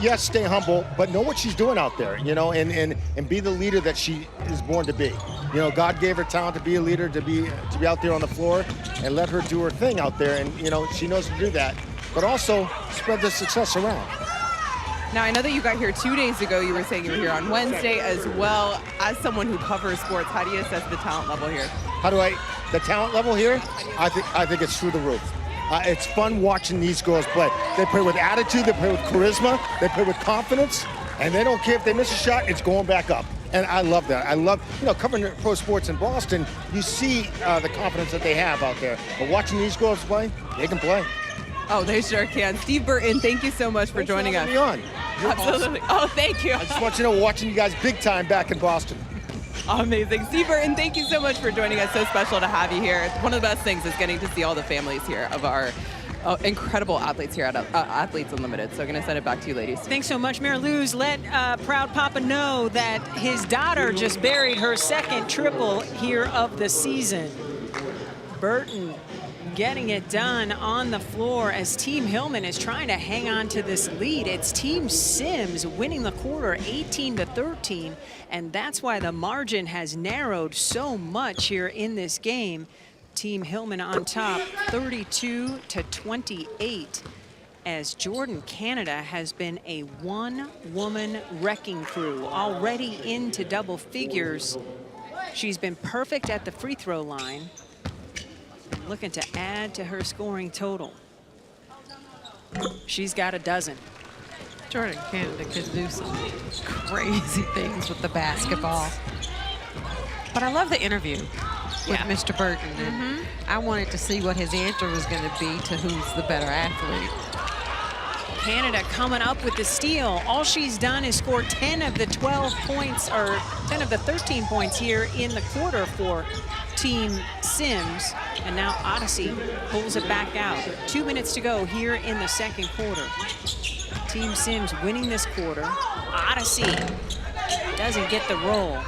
yes, stay humble, but know what she's doing out there, you know, and be the leader that she is born to be. You know, God gave her talent to be a leader, to be out there on the floor, and let her do her thing out there. And, you know, she knows to do that, but also spread the success around. Now, I know that you got here 2 days ago. You were saying you were here on Wednesday as well. As someone who covers sports, how do you assess the talent level here? The talent level here? I think it's through the roof. It's fun watching these girls play. They play with attitude, they play with charisma, they play with confidence, and they don't care if they miss a shot, it's going back up. And I love that. I love, you know, covering pro sports in Boston, you see the confidence that they have out there. But watching these girls play, they can play. Oh, they sure can. Steve Burton, thank you so much for joining us. Thanks for having me on. You're Absolutely. awesome. Oh, thank you. I just want you to know, we're watching you guys big time back in Boston. Amazing. Steve Burton, thank you so much for joining us. So special to have you here. One of the best things is getting to see all the families here of our incredible athletes here at Athletes Unlimited. So I'm going to send it back to you, ladies. Thanks so much, Mariluz. Let Proud Papa know that his daughter just buried her second triple here of the season. Burton getting it done on the floor as Team Hillman is trying to hang on to this lead. It's Team Sims winning the quarter 18-13, and that's why the margin has narrowed so much here in this game. Team Hillman on top 32-28, as Jordan Canada has been a one-woman wrecking crew, already into double figures. She's been perfect at the free throw line, looking to add to her scoring total. She's got a dozen. Jordan Canada can do some crazy things with the basketball. But I love the interview with Mr. Burton. And I wanted to see what his answer was going to be to who's the better athlete. Canada coming up with the steal. All she's done is score 10 of the 12 points, or 10 of the 13 points here in the quarter for Team Sims. And now Odyssey pulls it back out. 2 minutes to go here in the second quarter. Team Sims winning this quarter. Odyssey doesn't get the roll.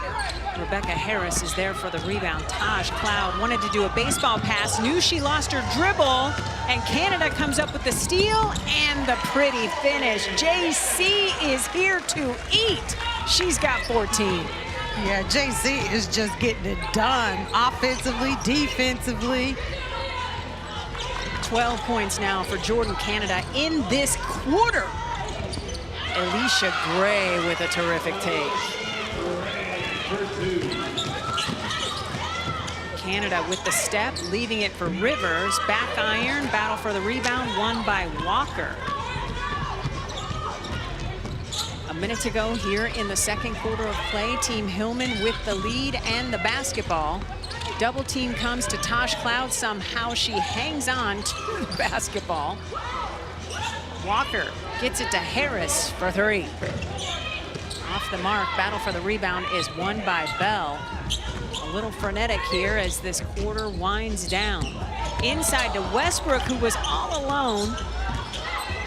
Rebecca Harris is there for the rebound. Taj Cloud wanted to do a baseball pass, knew she lost her dribble, and Canada comes up with the steal and the pretty finish. JC is here to eat. She's got 14. Yeah, JC is just getting it done offensively, defensively. 12 points now for Jordan Canada in this quarter. Alicia Gray with a terrific take. Canada with the step, leaving it for Rivers. Back iron, battle for the rebound, won by Walker. A minute to go here in the second quarter of play. Team Hillman with the lead and the basketball. Double team comes to Tosh Cloud. Somehow she hangs on to the basketball. Walker gets it to Harris for three. Off the mark, battle for the rebound is won by Bell. A little frenetic here as this quarter winds down. Inside to Westbrook, who was all alone.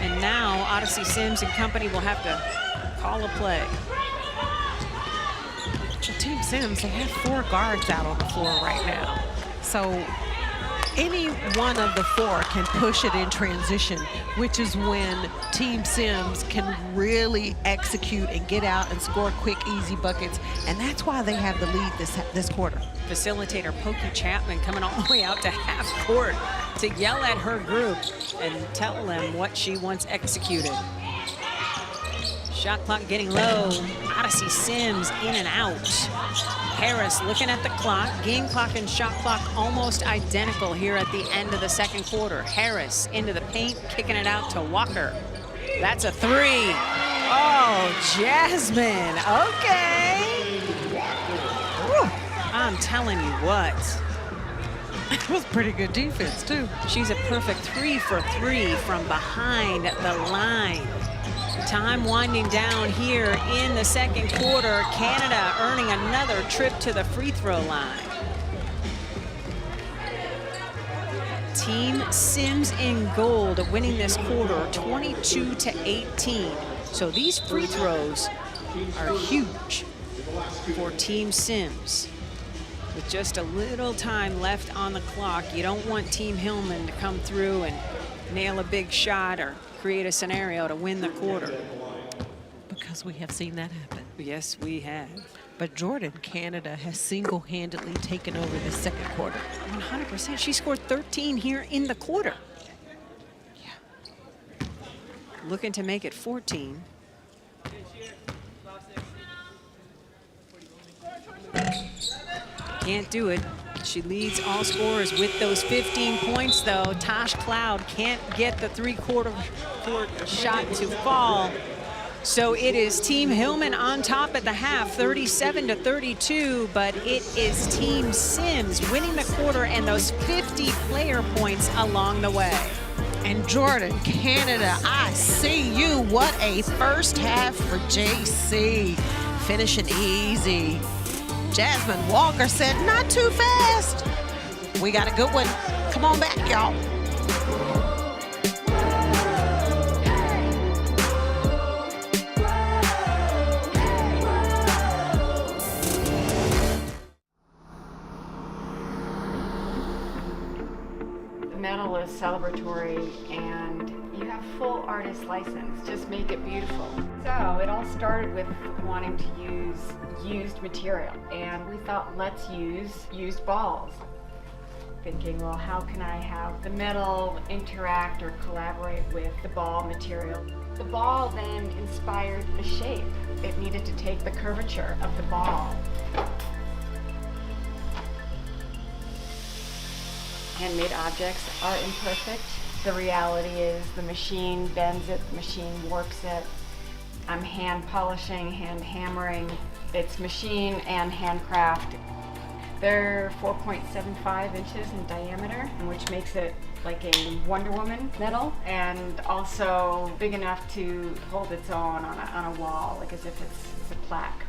And now Odyssey Sims and company will have to call a play. Team Sims, they have 4 guards out on the floor right now. So any one of the 4 can push it in transition, which is when Team Sims can really execute and get out and score quick, easy buckets. And that's why they have the lead this quarter. Facilitator Pokey Chapman coming all the way out to half court to yell at her group and tell them what she wants executed. Shot clock getting low. Odyssey Sims in and out. Harris looking at the clock. Game clock and shot clock almost identical here at the end of the second quarter. Harris into the paint, kicking it out to Walker. That's a three. Oh, Jasmine. Okay. Whew. I'm telling you what. It was pretty good defense, too. She's a perfect 3 for 3 from behind the line. Time winding down here in the second quarter. Canada earning another trip to the free throw line. Team Sims in gold winning this quarter 22-18. So these free throws are huge for Team Sims. With just a little time left on the clock, you don't want Team Hillman to come through and nail a big shot or create a scenario to win the quarter. Because we have seen that happen. Yes, we have. But Jordan Canada has single-handedly taken over the second quarter. 100%. She scored 13 here in the quarter. Yeah. Looking to make it 14. Can't do it. She leads all scorers with those 15 points, though. Tosh Cloud can't get the three-quarter court shot to fall. So it is Team Hillman on top at the half, 37-32, but it is Team Sims winning the quarter and those 50 player points along the way. And Jordan Canada, I see you. What a first half for JC. Finishing easy. Jasmine Walker said, not too fast. We got a good one. Come on back, y'all. The medal is celebratory and you have full artist license. Just make it beautiful. So it all started with wanting to use used material, and we thought, let's use used balls. Thinking, well, how can I have the metal interact or collaborate with the ball material? The ball then inspired the shape. It needed to take the curvature of the ball. Handmade objects are imperfect. The reality is the machine bends it, the machine warps it. I'm hand polishing, hand hammering. It's machine and handcraft. They're 4.75 inches in diameter, which makes it like a Wonder Woman medal, and also big enough to hold its own on a wall, like as if it's a plaque.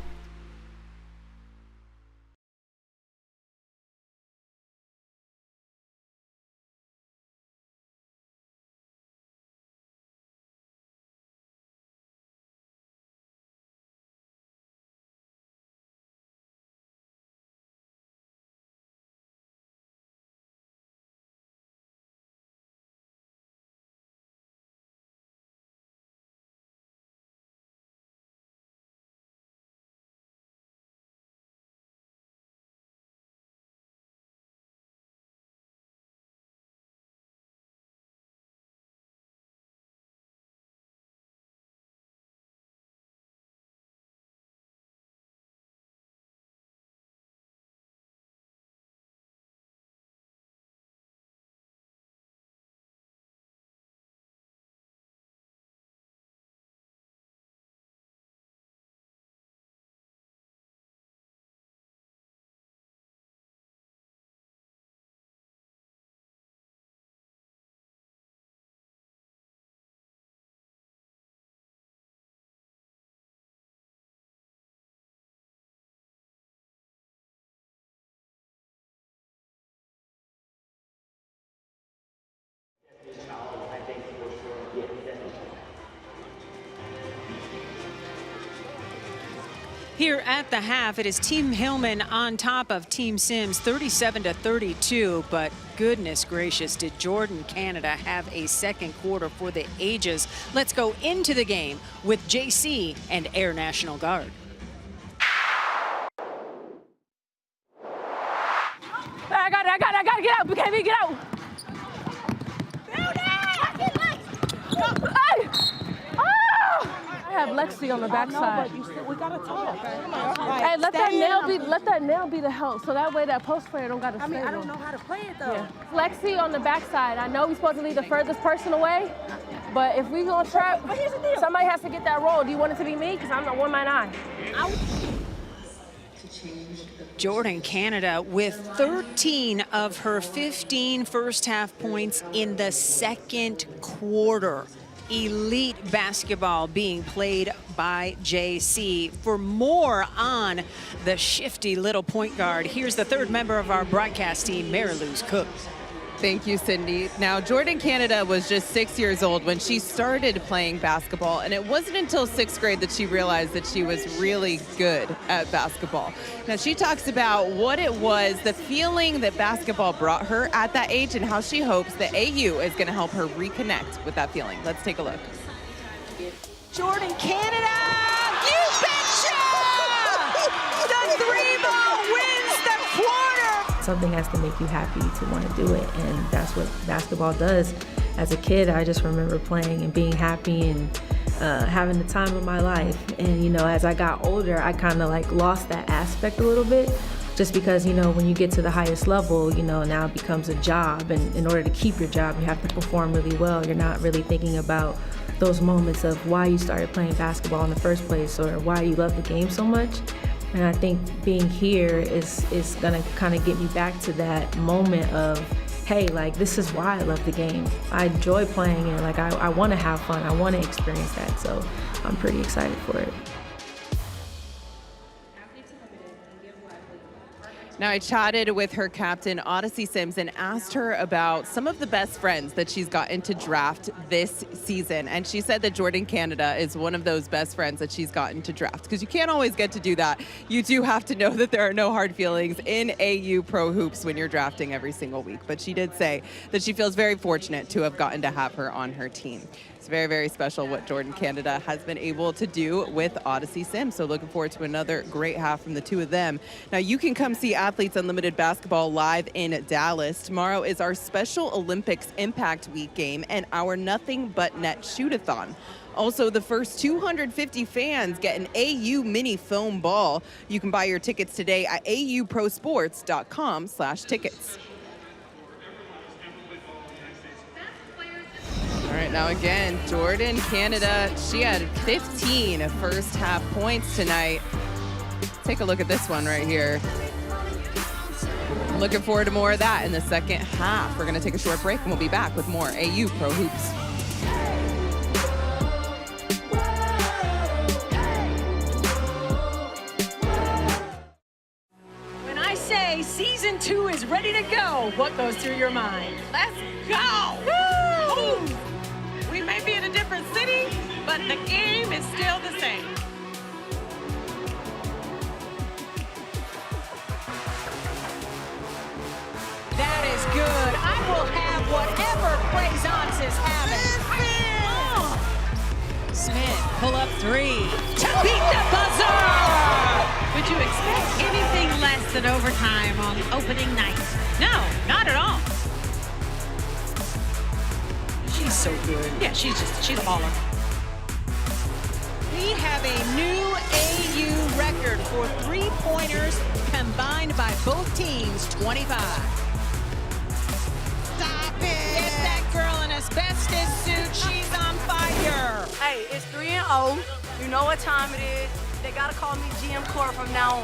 Here at the half, it is Team Hillman on top of Team Sims 37-32, but goodness gracious, did Jordan Canada have a second quarter for the ages. Let's go into the game with JC and Air National Guard. I got it, get out, BKB, get out. I have Lexi on the backside. We gotta talk. Hey, let that nail be the help, so that way that post player don't gotta stay. I don't know how to play it though. Yeah. Lexi on the backside. I know we're supposed to leave the furthest person away, but if we gonna trap, somebody has to get that roll. Do you want it to be me? Because I'm the one man eye. Jordan Canada with 13 of her 15 first half points in the second quarter. Elite basketball being played by JC. For more on the shifty little point guard, here's the third member of our broadcast team, Mariluz Cook. Thank you, Cindy. Now, Jordan Canada was just 6 years old when she started playing basketball, and it wasn't until 6th grade that she realized that she was really good at basketball. Now, she talks about what it was, the feeling that basketball brought her at that age, and how she hopes that AU is going to help her reconnect with that feeling. Let's take a look. Jordan Canada, you betcha! The three ball wins the quarter. Something has to make you happy to want to do it, and that's what basketball does. As a kid, I just remember playing and being happy and having the time of my life. And you know, as I got older, I kind of like lost that aspect a little bit, just because, you know, when you get to the highest level, you know, now it becomes a job, and in order to keep your job, you have to perform really well. You're not really thinking about those moments of why you started playing basketball in the first place or why you love the game so much. And I think being here is gonna kind of get me back to that moment of, hey, like, this is why I love the game. I enjoy playing it. Like, I want to have fun. I want to experience that. So I'm pretty excited for it. Now, I chatted with her captain, Odyssey Sims, and asked her about some of the best friends that she's gotten to draft this season. And she said that Jordan Canada is one of those best friends that she's gotten to draft, because you can't always get to do that. You do have to know that there are no hard feelings in AU Pro Hoops when you're drafting every single week. But she did say that she feels very fortunate to have gotten to have her on her team. It's very, very special what Jordan Canada has been able to do with Odyssey Sims. So looking forward to another great half from the two of them. Now, you can come see Athletes Unlimited basketball live in Dallas. Tomorrow is our Special Olympics Impact Week game and our Nothing But Net Shoot-a-thon. Also, the first 250 fans get an AU mini foam ball. You can buy your tickets today at auprosports.com/tickets. All right, now again, Jordan Canada, she had 15 first half points tonight. Take a look at this one right here. Looking forward to more of that in the second half. We're gonna take a short break and we'll be back with more AU Pro Hoops. When I say season 2 is ready to go, what goes through your mind? Let's go! Woo! We may be in a different city, but the game is still the same. That is good. I will have whatever Plaisance is having. Oh. Smith, pull up 3 to beat the buzzer. Would you expect anything less than overtime on opening night? No, not at all. She's so good. Yeah, she's a baller. We have a new AU record for three-pointers combined by both teams, 25. Stop it! Get that girl in asbestos suit. She's on fire. Hey, it's 3-0. You know what time it is. They gotta call me GM Core from now on.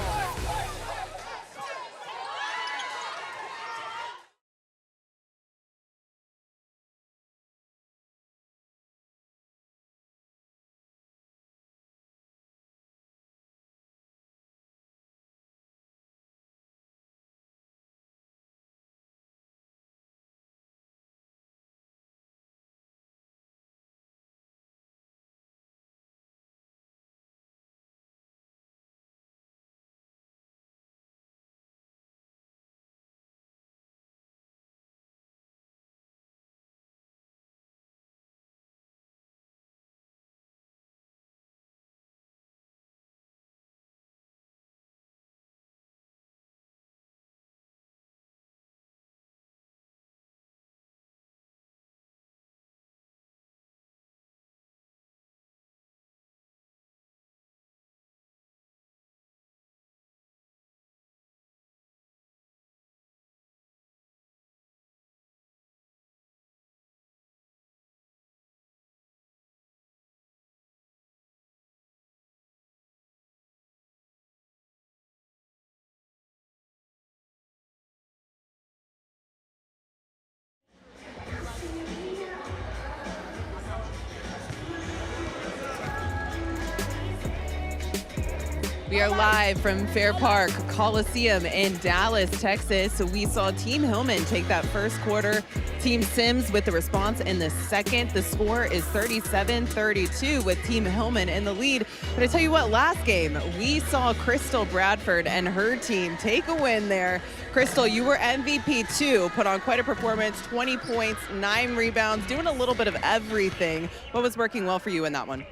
We are live from Fair Park Coliseum in Dallas, Texas. So we saw Team Hillman take that first quarter. Team Sims with the response in the second. The score is 37-32 with Team Hillman in the lead. But I tell you what, last game, we saw Crystal Bradford and her team take a win there. Crystal, you were MVP too, put on quite a performance, 20 points, 9 rebounds, doing a little bit of everything. What was working well for you in that one?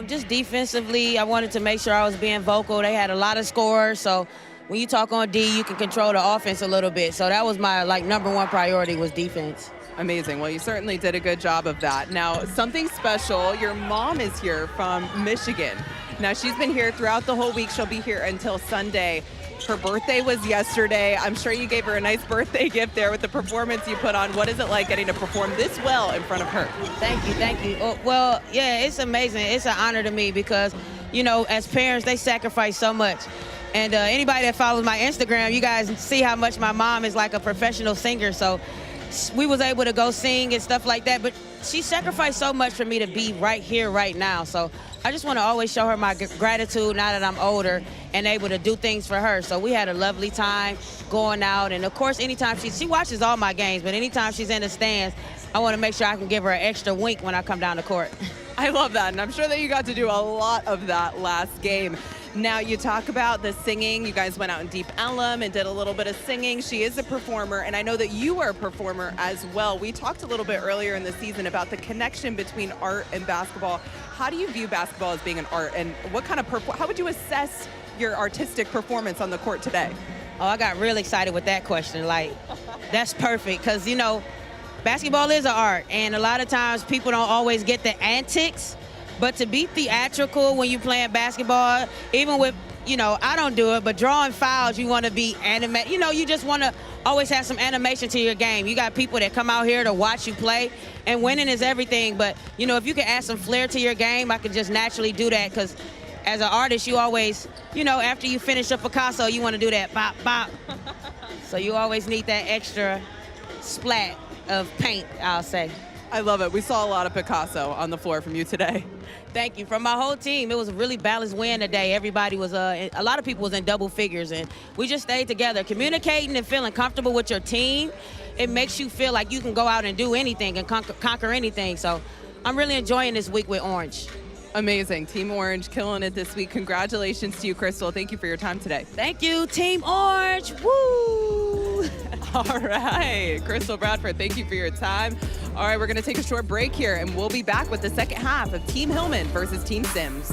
Just defensively, I wanted to make sure I was being vocal. They had a lot of scores, so when you talk on D, you can control the offense a little bit. So that was my number one priority was defense. Amazing. Well, you certainly did a good job of that. Now, something special, your mom is here from Michigan. Now, she's been here throughout the whole week. She'll be here until Sunday. Her birthday was yesterday. I'm sure you gave her a nice birthday gift there with the performance you put on. What is it like getting to perform this well in front of her? Thank you, thank you. Well, yeah, it's amazing. It's an honor to me because, you know, as parents, they sacrifice so much. And anybody that follows my Instagram, you guys see how much my mom is like a professional singer. So we was able to go sing and stuff like that. But she sacrificed so much for me to be right here, right now. So I just want to always show her my gratitude now that I'm older and able to do things for her. So we had a lovely time going out. And, of course, anytime she watches all my games, but anytime she's in the stands, I want to make sure I can give her an extra wink when I come down the court. I love that, and I'm sure that you got to do a lot of that last game. Now, you talk about the singing. You guys went out in Deep Ellum and did a little bit of singing. She is a performer, and I know that you are a performer as well. We talked a little bit earlier in the season about the connection between art and basketball. How do you view basketball as being an art, and what kind of how would you assess your artistic performance on the court today? Oh, I got real excited with that question. That's perfect because, you know, basketball is an art, and a lot of times people don't always get the antics. But to be theatrical when you're playing basketball, even with, you know, I don't do it, but drawing fouls, you want to be animated. You know, you just want to always have some animation to your game. You got people that come out here to watch you play, and winning is everything. But, you know, if you can add some flair to your game, I could just naturally do that because as an artist, you always, you know, after you finish a Picasso, you want to do that bop, bop. So you always need that extra splat of paint, I'll say. I love it. We saw a lot of Picasso on the floor from you today. Thank you. From my whole team, it was a really balanced win today. Everybody was, a lot of people was in double figures, and we just stayed together. Communicating and feeling comfortable with your team, it makes you feel like you can go out and do anything and conquer anything. So I'm really enjoying this week with Orange. Amazing. Team Orange killing it this week. Congratulations to you, Crystal. Thank you for your time today. Thank you, Team Orange. Woo! All right. Crystal Bradford, thank you for your time. All right, we're going to take a short break here, and we'll be back with the second half of Team Hillman versus Team Sims.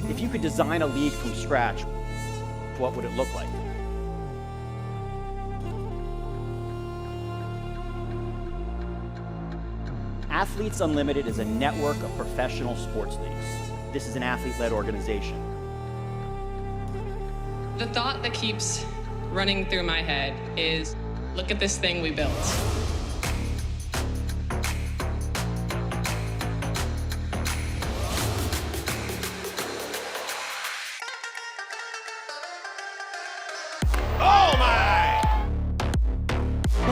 If you could design a league from scratch, what would it look like? Athletes Unlimited is a network of professional sports leagues. This is an athlete-led organization. The thought that keeps running through my head is, look at this thing we built.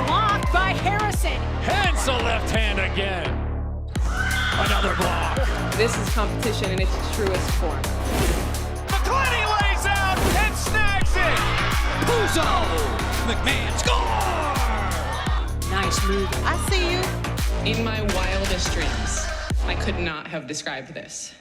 Blocked by Harrison. Hence a left hand again. Another block. This is competition in its truest form. McClenny lays out and snags it. Puzo. McMahon score. Nice move. I see you. In my wildest dreams, I could not have described this.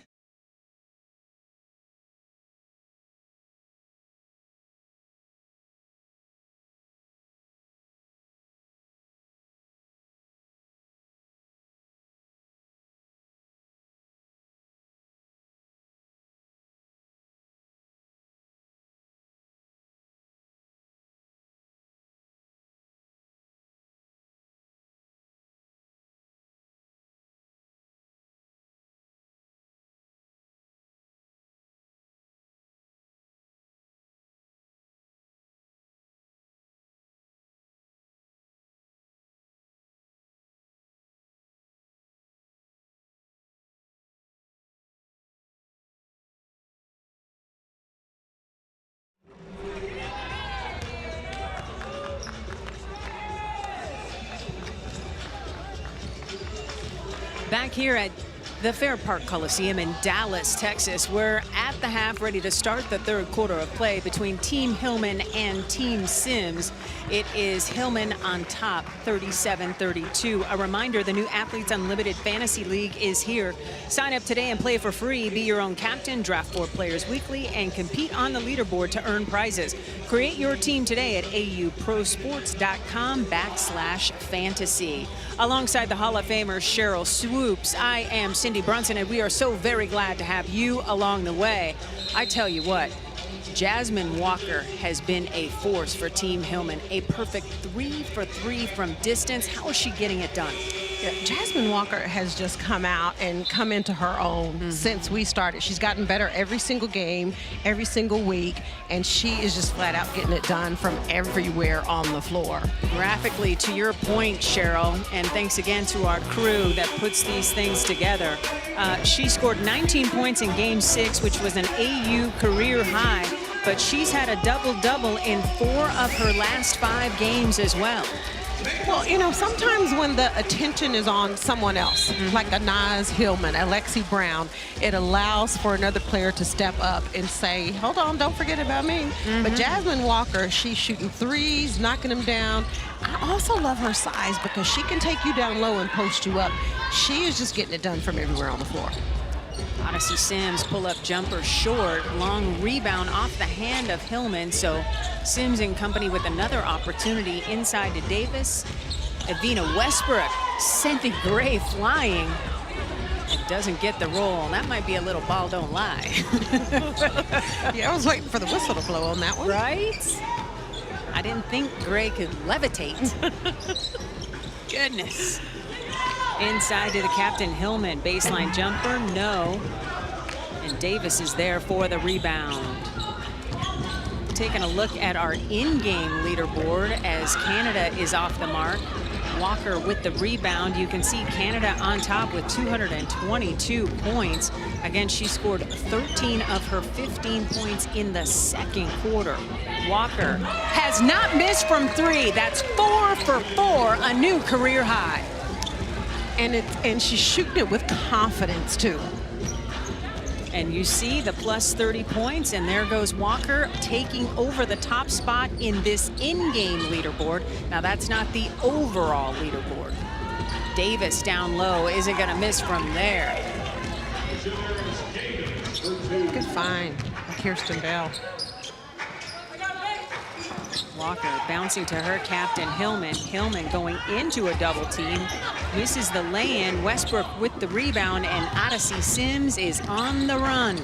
Back here at the Fair Park Coliseum in Dallas, Texas, we're at the half, ready to start the third quarter of play between Team Hillman and Team Sims. It is Hillman on top, 37-32. A reminder, the new Athletes Unlimited Fantasy League is here. Sign up today and play for free. Be your own captain, draft 4 players weekly, and compete on the leaderboard to earn prizes. Create your team today at auprosports.com/fantasy. Alongside the Hall of Famer Cheryl Swoops, I am Cindy Brunson, and we are so very glad to have you along the way. I tell you what, Jasmine Walker has been a force for Team Hillman. A perfect 3 for 3 from distance. How is she getting it done? Yeah, Jasmine Walker has just come out and come into her own since we started. She's gotten better every single game, every single week, and she is just flat out getting it done from everywhere on the floor. Graphically, to your point, Cheryl, and thanks again to our crew that puts these things together. She scored 19 points in Game 6, which was an AU career high, but she's had a double-double in 4 of her last 5 games as well. Well, you know, sometimes when the attention is on someone else, like a Naz Hillman, Alexi Brown, it allows for another player to step up and say, hold on, don't forget about me. But Jasmine Walker, she's shooting threes, knocking them down. I also love her size because she can take you down low and post you up. She is just getting it done from everywhere on the floor. Odyssey Sims pull-up jumper short, long rebound off the hand of Hillman. So Sims in company with another opportunity inside to Davis. Evina Westbrook sending Gray flying. It doesn't get the roll. That might be a little ball don't lie. Yeah, I was waiting for the whistle to blow on that one. Right? I didn't think Gray could levitate. Goodness. Inside to the captain, Hillman. Baseline jumper, no. And Davis is there for the rebound. Taking a look at our in-game leaderboard as Canada is off the mark. Walker with the rebound. You can see Canada on top with 222 points. Again, she scored 13 of her 15 points in the second quarter. Walker has not missed from 3. That's 4 for 4, a new career high. And she's shooting it with confidence, too. And you see the plus 30 points, and there goes Walker taking over the top spot in this in-game leaderboard. Now, that's not the overall leaderboard. Davis down low isn't going to miss from there. Good find, Kirsten Bell. Walker bouncing to her captain, Hillman. Hillman going into a double team. Misses the lay-in. Westbrook with the rebound, and Odyssey Sims is on the run.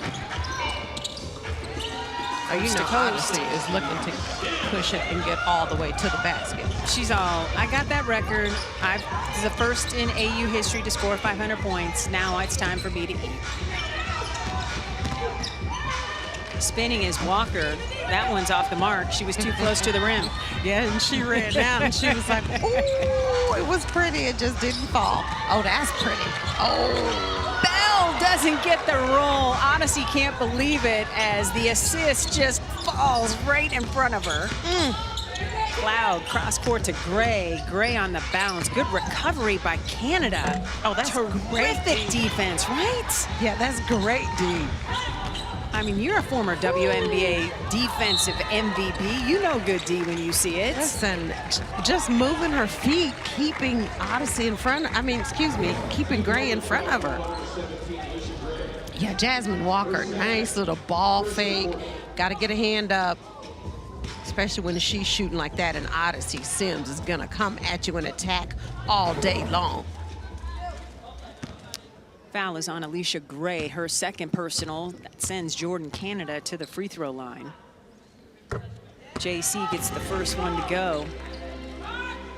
Oh, you know Odyssey is looking to push it and get all the way to the basket. She's all, I got that record. This is the first in AU history to score 500 points. Now it's time for me to eat. Spinning is Walker. That one's off the mark. She was too close to the rim. Yeah, and she ran down and she was like, ooh, it was pretty. It just didn't fall. Oh, that's pretty. Oh. Bell doesn't get the roll. Odyssey can't believe it as the assist just falls right in front of her. Cloud cross court to Gray. Gray on the bounce. Good recovery by Canada. Oh, that's terrific defense, right? Yeah, that's great, D. I mean, you're a former WNBA defensive MVP. You know good D when you see it. Listen, just moving her feet, keeping Odyssey in front, keeping Gray in front of her. Yeah, Jasmine Walker, nice little ball fake. Got to get a hand up, especially when she's shooting like that, and Odyssey Sims is going to come at you and attack all day long. Foul is on Alicia Gray, her second personal. That sends Jordan Canada to the free throw line. JC gets the first one to go.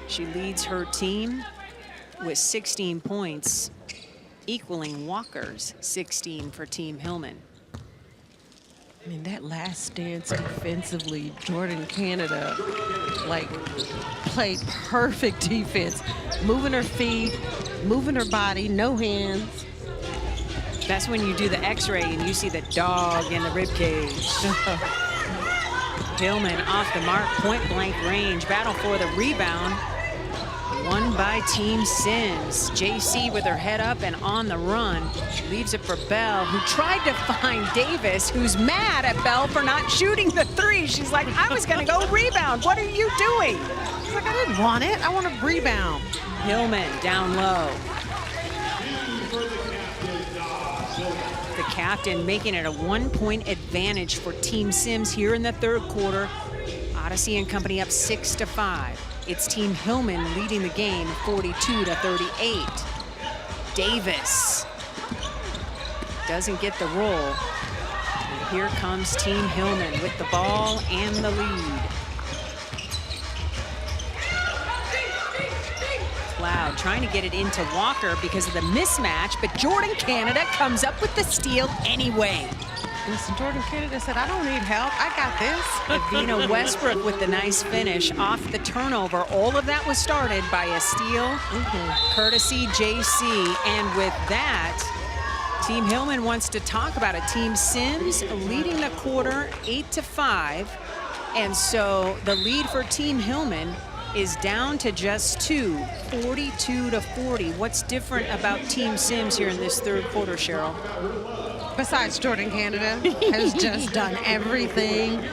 She leads her team with 16 points, equaling Walker's 16 for Team Hillman. I mean, that last stance defensively, Jordan Canada, played perfect defense. Moving her feet, moving her body, no hands. That's when you do the x-ray and you see the dog in the rib cage. Hillman off the mark, point blank range. Battle for the rebound. Won by Team Sims. JC with her head up and on the run. Leaves it for Bell, who tried to find Davis, who's mad at Bell for not shooting the three. She's like, I was gonna go rebound. What are you doing? She's like, I didn't want it. I want to rebound. Hillman down low. The captain making it a 1-point advantage for Team Sims here in the third quarter. Odyssey and company up 6-5. It's Team Hillman leading the game 42-38. Davis doesn't get the roll. And here comes Team Hillman with the ball and the lead. Cloud trying to get it into Walker because of the mismatch, but Jordan Canada comes up with the steal anyway. Listen, Jordan Canada said, I don't need help. I got this. Evina Westbrook with the nice finish off the turnover. All of that was started by a steal, courtesy JC. And with that, Team Hillman wants to talk about it. Team Sims leading the quarter 8-5. And so the lead for Team Hillman is down to just 2, 42-40. What's different about Team Sims here in this third quarter, Cheryl? Besides Jordan Canada has just done everything.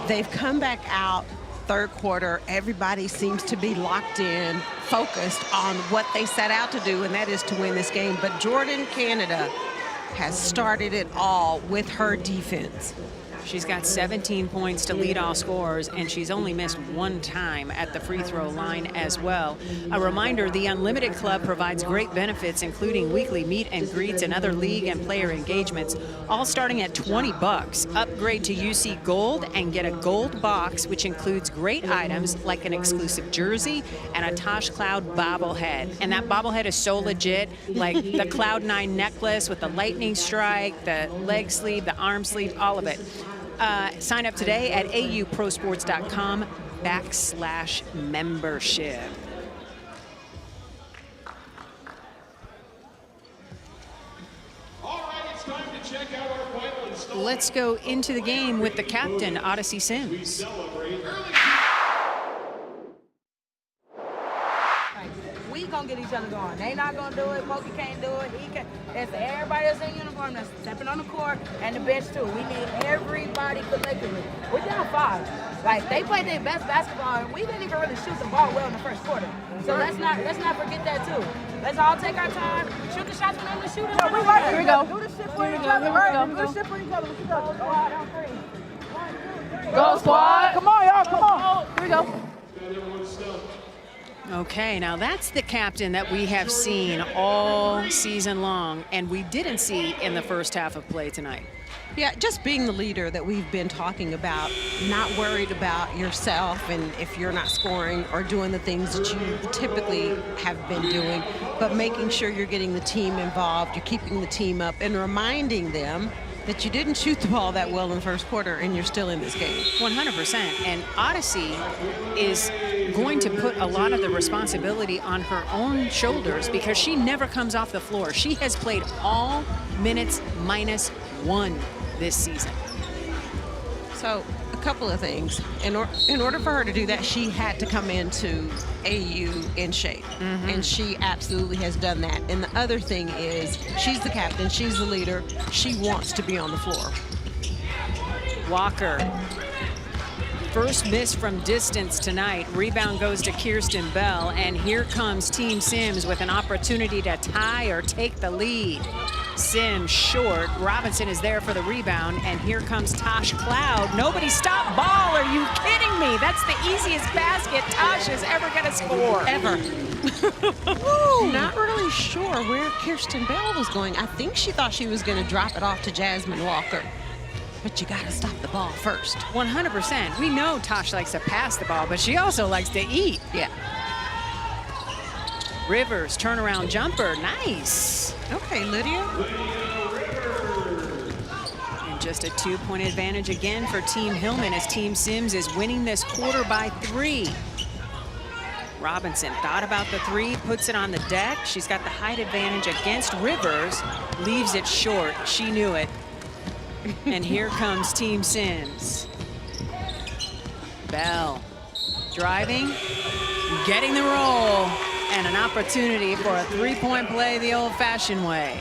They've come back out third quarter. Everybody seems to be locked in, focused on what they set out to do, and that is to win this game. But Jordan Canada has started it all with her defense. She's got 17 points to lead all scorers, and she's only missed one time at the free throw line as well. A reminder, the Unlimited Club provides great benefits, including weekly meet and greets and other league and player engagements, all starting at $20. Upgrade to UC Gold and get a gold box, which includes great items like an exclusive jersey and a Tosh Cloud bobblehead. And that bobblehead is so legit, like the Cloud9 necklace with the lightning strike, the leg sleeve, the arm sleeve, all of it. Sign up today at auprosports.com/membership. Let's go into the game with the captain, Odyssey Sims. We gonna get each other going. They not gonna do it. Pokey can't do it. He can. That's everybody that's in uniform that's stepping on the court and the bench too. We need everybody collectively. We're down 5. Like they played their best basketball and we didn't even really shoot the ball well in the first quarter. So let's not forget that too. Let's all take our time, shoot the shots for them to shoot it. Here we go. Do the shit for each other. Do the shit for each other. Let's go. Go out on 3. 1, 2, 3. Go squad. Come on, y'all. Come on. Here we go. Okay, now that's the captain that we have seen all season long, and we didn't see in the first half of play tonight. Yeah, just being the leader that we've been talking about, not worried about yourself and if you're not scoring or doing the things that you typically have been doing, but making sure you're getting the team involved, you're keeping the team up, and reminding them that you didn't shoot the ball that well in the first quarter and you're still in this game. 100%. And Odyssey is going to put a lot of the responsibility on her own shoulders because she never comes off the floor. She has played all minutes -1 this season. So a couple of things. In order for her to do that, she had to come into AU in shape. And she absolutely has done that. And the other thing is she's the captain, she's the leader, she wants to be on the floor. Walker, first miss from distance tonight. Rebound goes to Kirsten Bell, and here comes Team Sims with an opportunity to tie or take the lead. Sims short. Robinson is there for the rebound, and here comes Tosh Cloud. Nobody stop ball. Are you kidding me? That's the easiest basket Tosh is ever going to score. Ever. Not really sure where Kirsten Bell was going. I think she thought she was going to drop it off to Jasmine Walker. But you got to stop the ball first. 100%. We know Tosh likes to pass the ball, but she also likes to eat. Yeah. Rivers, turnaround jumper. Nice. Okay, Lydia. And just a 2-point advantage again for Team Hillman as Team Sims is winning this quarter by 3. Robinson thought about the 3, puts it on the deck. She's got the height advantage against Rivers, leaves it short. She knew it. And here comes Team Sims. Bell driving, getting the roll, and an opportunity for a three-point play the old-fashioned way.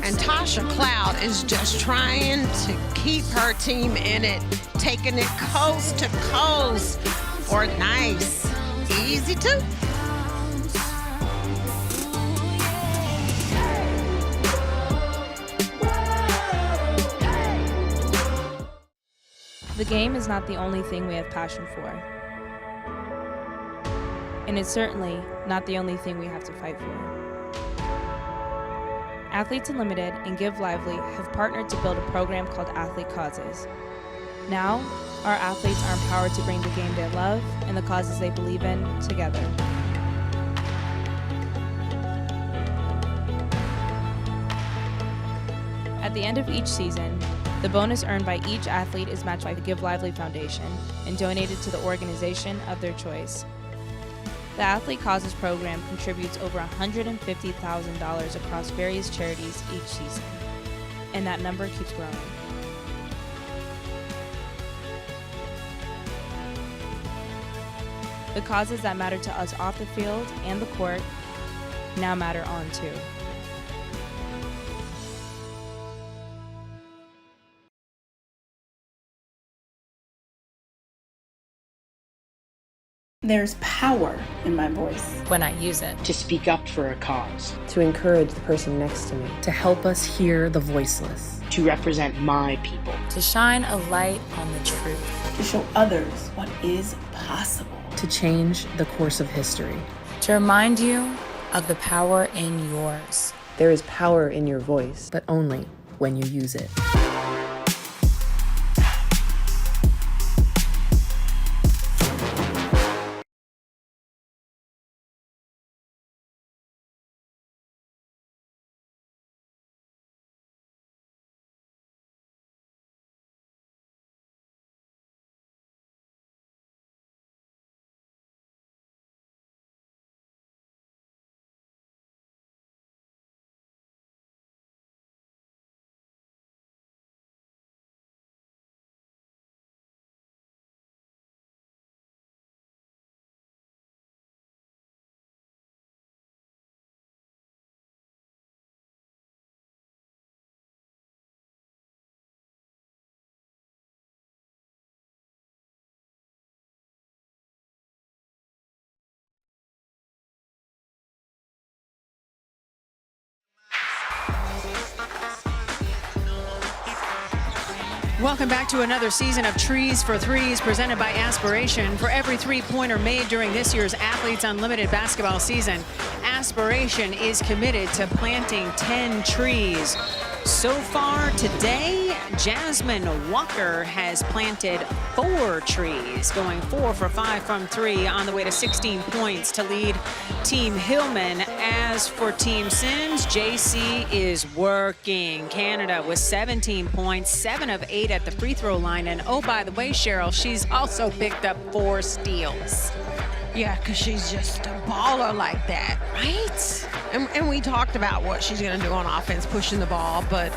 And Tasha Cloud is just trying to keep her team in it, taking it coast to coast for nice, easy two. The game is not the only thing we have passion for. And it's certainly not the only thing we have to fight for. Athletes Unlimited and Give Lively have partnered to build a program called Athlete Causes. Now, our athletes are empowered to bring the game they love and the causes they believe in together. At the end of each season, the bonus earned by each athlete is matched by the Give Lively Foundation and donated to the organization of their choice. The Athlete Causes program contributes over $150,000 across various charities each season, and that number keeps growing. The causes that matter to us off the field and the court now matter on too. There's power in my voice. When I use it. To speak up for a cause. To encourage the person next to me. To help us hear the voiceless. To represent my people. To shine a light on the truth. To show others what is possible. To change the course of history. To remind you of the power in yours. There is power in your voice. But only when you use it. Welcome back to another season of Trees for Threes presented by Aspiration. For every three-pointer made during this year's Athletes Unlimited basketball season, Aspiration is committed to planting 10 trees. So far today, Jasmine Walker has planted 4 trees, going 4 for 5 from 3 on the way to 16 points to lead Team Hillman. As for Team Sims, JC is working. Canada with 17 points, 7 of 8 at the free throw line. And oh, by the way, Cheryl, she's also picked up 4 steals. Yeah, because she's just a baller like that, right? And we talked about what she's going to do on offense, pushing the ball. But,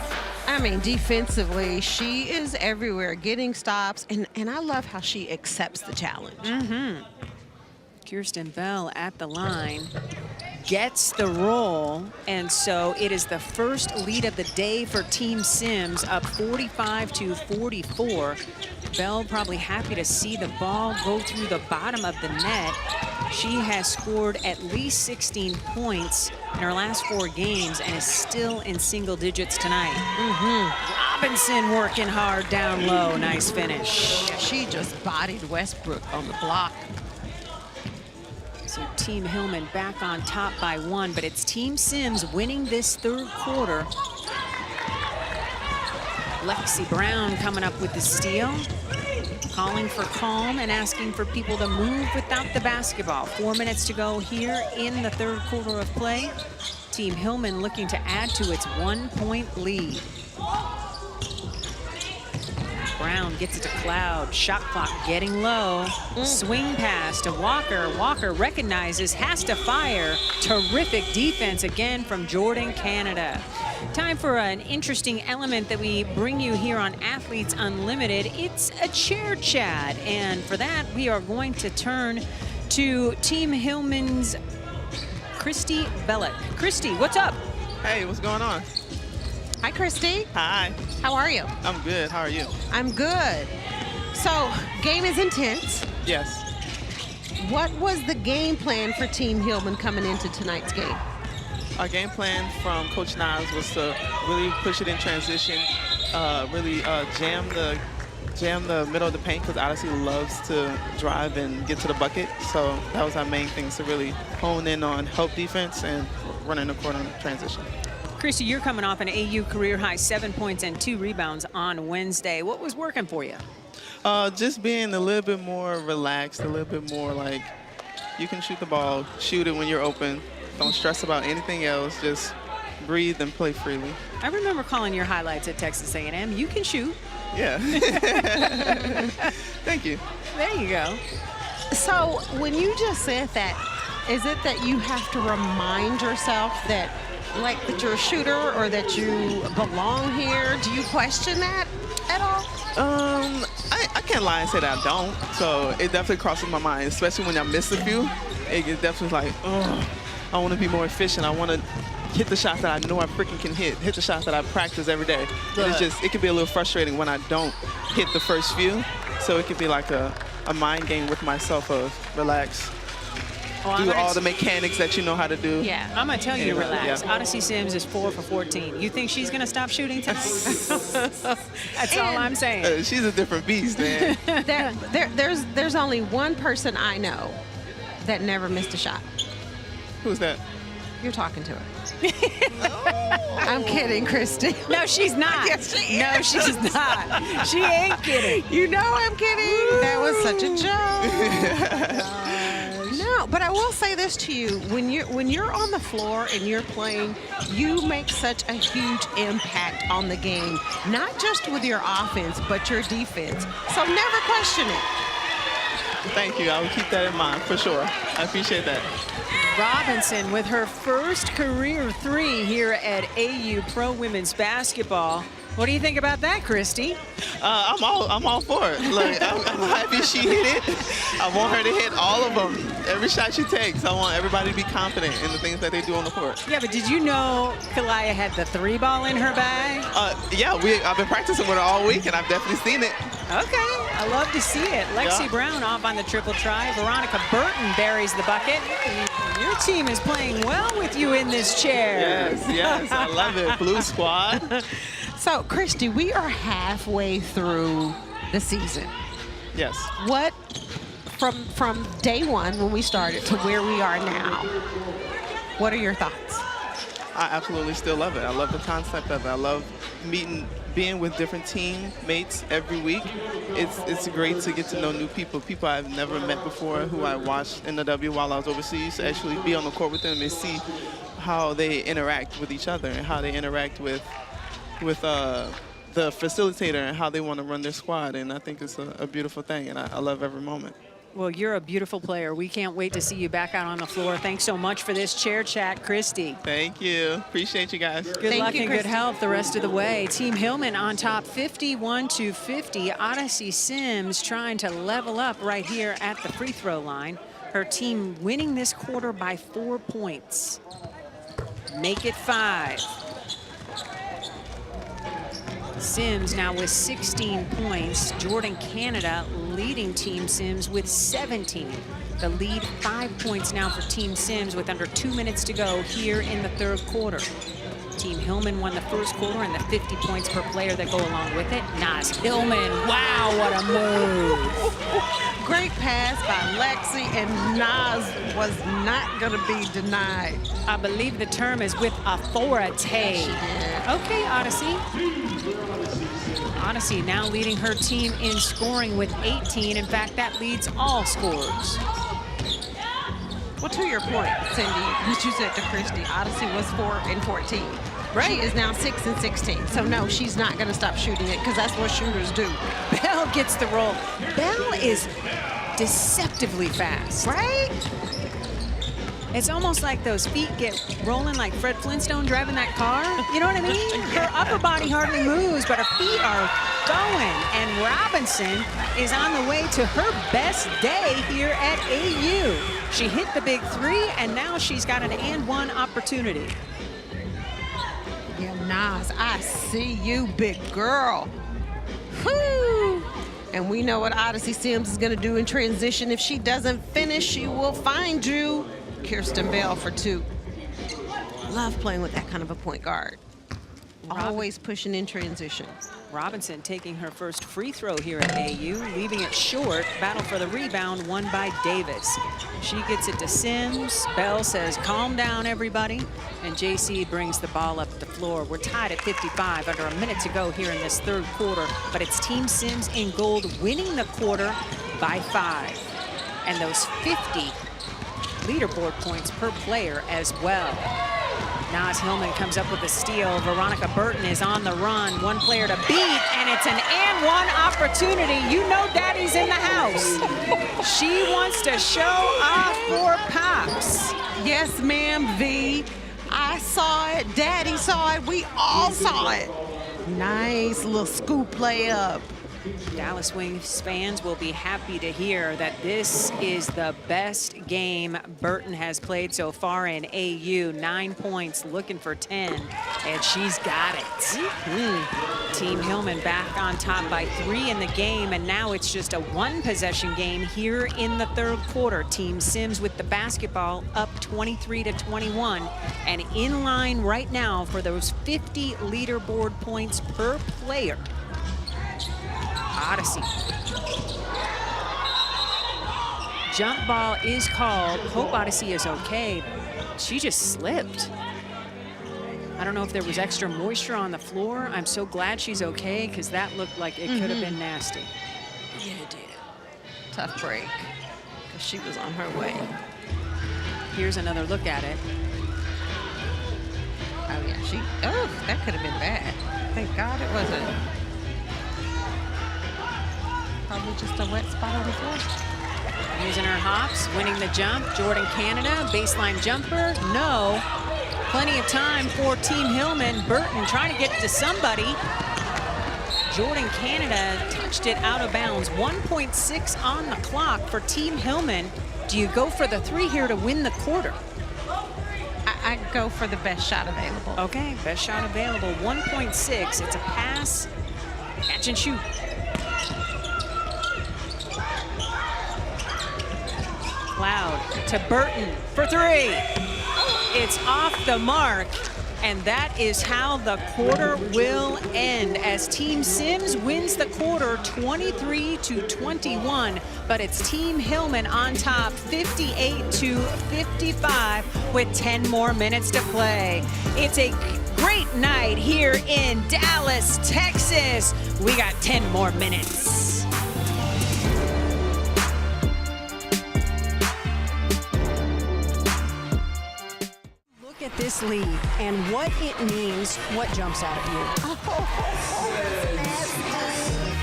I mean, defensively, she is everywhere, getting stops. And I love how she accepts the challenge. Kirsten Bell at the line. Gets the roll, and so it is the first lead of the day for Team Sims, up 45-44. Bell probably happy to see the ball go through the bottom of the net. She has scored at least 16 points in her last 4 games and is still in single digits tonight. Robinson working hard down low. Nice finish. She just bodied Westbrook on the block. So Team Hillman back on top by 1, but it's Team Sims winning this third quarter. Lexi Brown coming up with the steal, calling for calm and asking for people to move without the basketball. 4 minutes to go here in the third quarter of play. Team Hillman looking to add to its 1-point lead. Brown gets it to Cloud. Shot clock getting low. Swing pass to Walker. Walker recognizes, has to fire. Terrific defense again from Jordan, Canada. Time for an interesting element that we bring you here on Athletes Unlimited. It's a chair chat, and for that, we are going to turn to Team Hillman's Christy Bellick. Christy, what's up? Hey, what's going on? Hi, Christy. Hi. How are you? I'm good. How are you? I'm good. So, game is intense. Yes. What was the game plan for Team Hillman coming into tonight's game? Our game plan from Coach Nas was to really push it in transition, really jam the middle of the paint, because Odyssey loves to drive and get to the bucket. So that was our main thing, to really hone in on help defense and running the court on transition. Christy, you're coming off an AU career high 7 points and 2 rebounds on Wednesday. What was working for you? Just being a little bit more relaxed, a little bit more like you can shoot the ball, shoot it when you're open. Don't stress about anything else. Just breathe and play freely. I remember calling your highlights at Texas A&M. You can shoot. Yeah. Thank you. There you go. So when you just said that, is it that you have to remind yourself that, like, that you're a shooter or that you belong here? Do you question that at all? I can't lie and say that I don't. So it definitely crosses my mind, especially when I miss a few. It's definitely like, oh, I want to be more efficient. I want to hit the shots that I know I freaking can hit the shots that I practice every day. And it can be a little frustrating when I don't hit the first few. So it could be like a mind game with myself of relax. Do all the mechanics that you know how to do. Yeah, I'm going to tell you to relax. Yeah. Odyssey Sims is 4 for 14. You think she's going to stop shooting tonight? That's all I'm saying. She's a different beast, man. There's only one person I know that never missed a shot. Who's that? You're talking to her. I'm kidding, Christy. No, she's not. Yes, she is. No, she's not. She ain't kidding. You know I'm kidding. That was such a joke. No, but I will say this to you: when you're on the floor and you're playing, you make such a huge impact on the game, not just with your offense, but your defense. So never question it. Thank you. I will keep that in mind for sure. I appreciate that. Robinson with her first career 3 here at AU Pro Women's Basketball. What do you think about that, Christy? I'm all for it. Like, I'm happy she hit it. I want her to hit all of them. Every shot she takes, I want everybody to be confident in the things that they do on the court. Yeah, but did you know Kalaya had the 3-ball in her bag? Yeah, I've been practicing with her all week, and I've definitely seen it. Okay, I love to see it. Lexi Brown off on the triple try. Veronica Burton buries the bucket. Your team is playing well with you in this chair. Yes, I love it. Blue squad. So, Christy, we are halfway through the season. Yes. What, from day one when we started to where we are now, what are your thoughts? I absolutely still love it. I love the concept of it. I love being with different teammates every week. It's great to get to know new people I've never met before, who I watched in the W while I was overseas, to actually be on the court with them and see how they interact with each other and how they interact with the facilitator and how they want to run their squad. And I think it's a beautiful thing, and I love every moment. Well, you're a beautiful player. We can't wait to see you back out on the floor. Thanks so much for this chair chat, Christy. Thank you. Appreciate you guys. Good luck and good health the rest of the way. Team Hillman on top 51-50. Odyssey Sims trying to level up right here at the free throw line. Her team winning this quarter by 4 points. Make it 5. Sims now with 16 points. Jordan Canada leading Team Sims with 17. The lead 5 points now for Team Sims with under 2 minutes to go here in the third quarter. Team Hillman won the first quarter and the 50 points per player that go along with it. Naz Hillman, wow, what a move. Great pass by Lexi, and Naz was not going to be denied. I believe the term is with authority. Okay, Odyssey. Odyssey now leading her team in scoring with 18. In fact, that leads all scorers. Well, to your point, Cindy, what you said to Christy, Odyssey was 4 and 14. Right. She is now 6 and 16. So no, she's not going to stop shooting it, because that's what shooters do. Bell gets the roll. Bell is deceptively fast. Right? It's almost like those feet get rolling like Fred Flintstone driving that car. You know what I mean? Her upper body hardly moves, but her feet are going. And Robinson is on the way to her best day here at AU. She hit the big three, and now she's got an and one opportunity. Yeah, Nas, I see you, big girl. Whoo! And we know what Odyssey Sims is going to do in transition. If she doesn't finish, she will find you. Kirsten Bell for two. Love playing with that kind of a point guard. Always pushing in transition. Robinson taking her first free throw here at AU, leaving it short. Battle for the rebound won by Davis. She gets it to Sims. Bell says, calm down, everybody. And JC brings the ball up the floor. We're tied at 55, under a minute to go here in this third quarter. But it's Team Sims in gold, winning the quarter by 5. And those 50 leaderboard points per player as well. Naz Hillman comes up with a steal. Veronica Burton is on the run. One player to beat, and it's an and one opportunity. You know Daddy's in the house. She wants to show off for Pops. Yes, ma'am, V. I saw it. Daddy saw it. We all saw it. Nice little scoop layup. Dallas Wings fans will be happy to hear that this is the best game Burton has played so far in AU. 9 points, looking for 10, and she's got it. Team Hillman back on top by 3 in the game, and now it's just a one-possession game here in the third quarter. Team Sims with the basketball up 23-21, and in line right now for those 50 leaderboard points per player. Odyssey. Jump ball is called. Hope Odyssey is okay. She just slipped. I don't know if there was extra moisture on the floor. I'm so glad she's okay, because that looked like it could have been nasty. Yeah, it did. Tough break, because she was on her way. Here's another look at it. Oh, yeah, that could have been bad. Thank God it wasn't. Probably just a wet spot on the floor. Using her hops, winning the jump. Jordan Canada, baseline jumper, no. Plenty of time for Team Hillman. Burton trying to get it to somebody. Jordan Canada touched it out of bounds. 1.6 on the clock for Team Hillman. Do you go for the 3 here to win the quarter? I go for the best shot available. Okay, best shot available. 1.6. It's a pass, catch and shoot. Cloud to Burton for 3. It's off the mark, and that is how the quarter will end as Team Sims wins the quarter 23-21, but it's Team Hillman on top 58-55 with 10 more minutes to play. It's a great night here in Dallas, Texas. We got 10 more minutes. At this lead and what it means, what jumps out at you?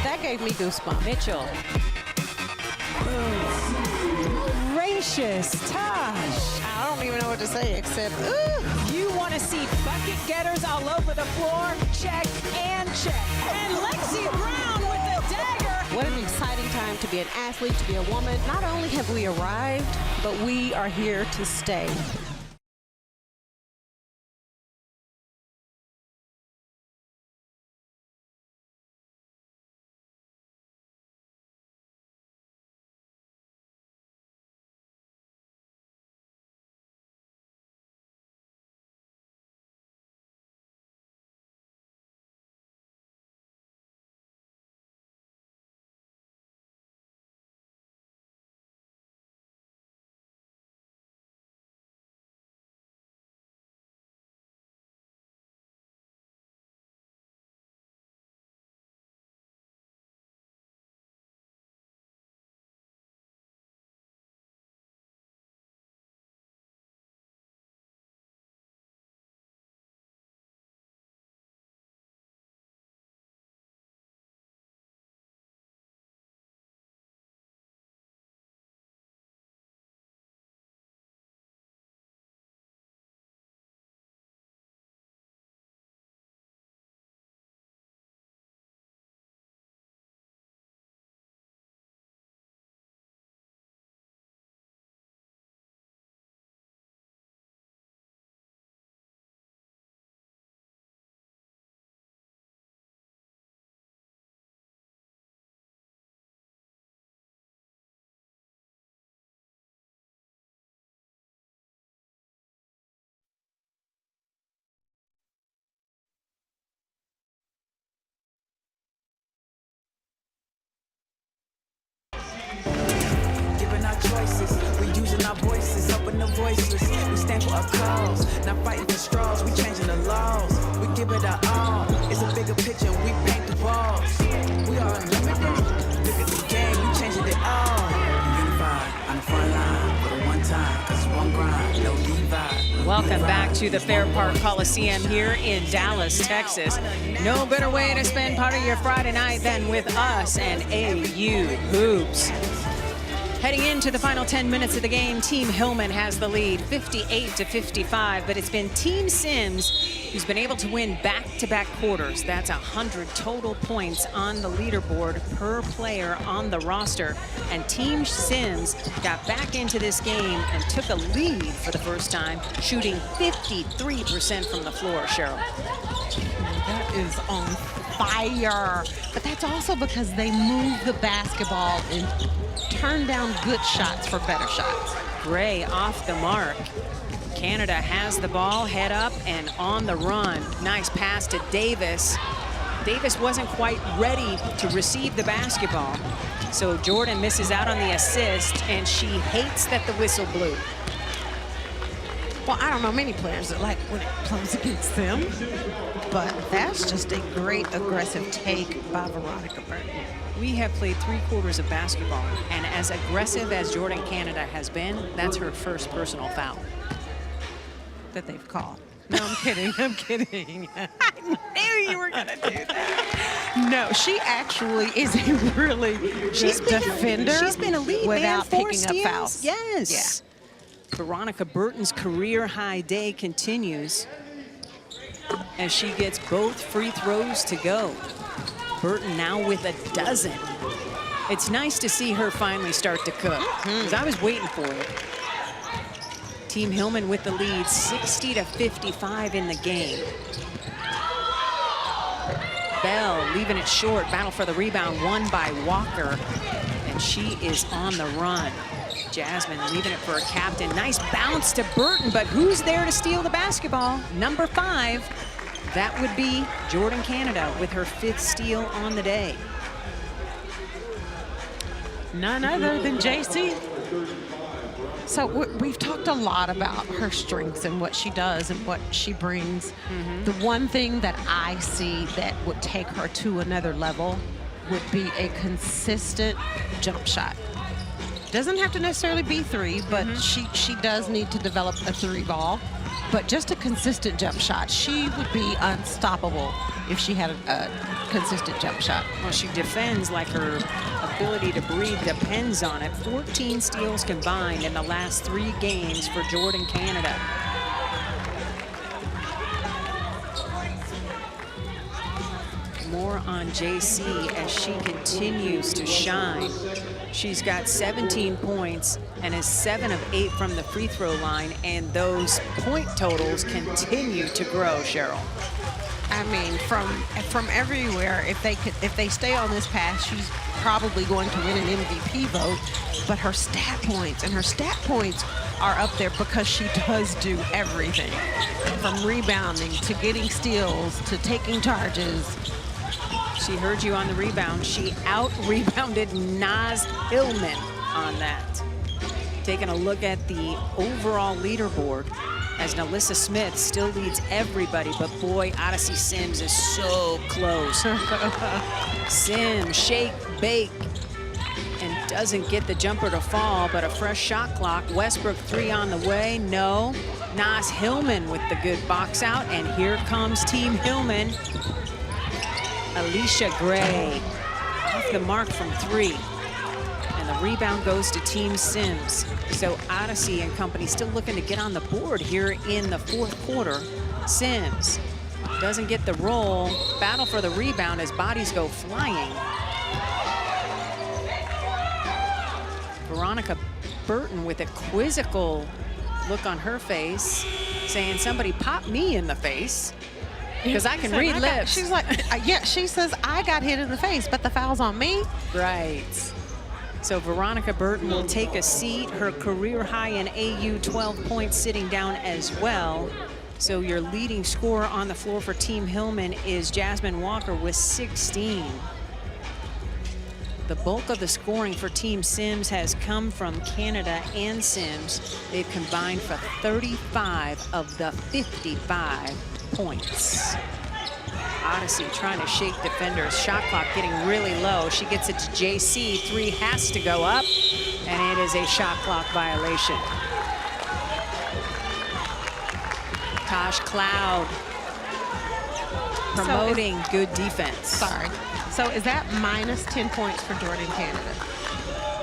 That gave me goosebumps. Mitchell. Gracious, Tosh. I don't even know what to say except, ooh. You want to see bucket getters all over the floor? Check and check. And Lexi Brown with the dagger. What an exciting time to be an athlete, to be a woman. Not only have we arrived, but we are here to stay. voiceless. We stand for a cause, not fighting for straws. We changing the laws, we give it our all. It's a bigger picture, we paint the walls. We are unlimited. Look at the game, we changing it all. Unified on the front line for the one time, cause one grind, no divide. Welcome back to the Fair Park Coliseum here in Dallas, Texas. No better way to spend part of your Friday night than with us and AU Hoops. Heading into the final 10 minutes of the game, Team Hillman has the lead, 58-55, but it's been Team Sims who's been able to win back-to-back quarters. That's 100 total points on the leaderboard per player on the roster. And Team Sims got back into this game and took a lead for the first time, shooting 53% from the floor, Cheryl. That is on fire. But that's also because they move the basketball and turn down good shots for better shots. Gray off the mark. Canada has the ball, head up and on the run. Nice pass to Davis. Davis wasn't quite ready to receive the basketball. So Jordan misses out on the assist, and she hates that the whistle blew. Well, I don't know many players that like when it plays against them, but that's just a great aggressive take by Veronica Burton. We have played 3 quarters of basketball, and as aggressive as Jordan Canada has been, that's her first personal foul that they've called. No, I'm kidding. I'm kidding. I knew you were going to do that. No, she actually is a really good defender. She's been a lead without man, 4 picking steals. up fouls. Yes. Yeah. Veronica Burton's career high day continues as she gets both free throws to go. Burton now with a dozen. It's nice to see her finally start to cook, because I was waiting for it. Team Hillman with the lead, 60-55 in the game. Bell leaving it short, battle for the rebound, won by Walker, and she is on the run. Jasmine leaving it for a captain. Nice bounce to Burton, but who's there to steal the basketball? Number 5. That would be Jordan Canada with her 5th steal on the day. None other than JC. So we've talked a lot about her strengths and what she does and what she brings. The one thing that I see that would take her to another level would be a consistent jump shot. Doesn't have to necessarily be 3, but she does need to develop a 3 ball. But just a consistent jump shot. She would be unstoppable if she had a consistent jump shot. Well, she defends like her ability to breathe depends on it. 14 steals combined in the last 3 games for Jordan Canada. More on JC as she continues to shine. She's got 17 points and is 7 of 8 from the free throw line, and those point totals continue to grow, Cheryl. I mean, from everywhere, if they stay on this path, she's probably going to win an MVP vote. But her stat points are up there because she does do everything, from rebounding to getting steals to taking charges. She heard you on the rebound. She out-rebounded Naz Hillman on that. Taking a look at the overall leaderboard, as Nalissa Smith still leads everybody, but boy, Odyssey Sims is so close. Sims, shake, bake, and doesn't get the jumper to fall, but a fresh shot clock. Westbrook 3 on the way, no. Naz Hillman with the good box out, and here comes Team Hillman. Alicia Gray off the mark from 3. And the rebound goes to Team Sims. So Odyssey and company still looking to get on the board here in the 4th quarter. Sims doesn't get the roll. Battle for the rebound as bodies go flying. Veronica Burton with a quizzical look on her face, saying somebody popped me in the face. Because I can read lips. She's like, yeah, she says, I got hit in the face, but the foul's on me. Right. So Veronica Burton will take a seat. Her career high in AU, 12 points, sitting down as well. So your leading scorer on the floor for Team Hillman is Jasmine Walker with 16. The bulk of the scoring for Team Sims has come from Canada and Sims. They've combined for 35 of the 55 points. Odyssey trying to shake defenders. Shot clock getting really low. She gets it to JC. 3 has to go up, and it is a shot clock violation. Tosh Cloud promoting good defense. Sorry. So is that minus 10 points for Jordan Canada?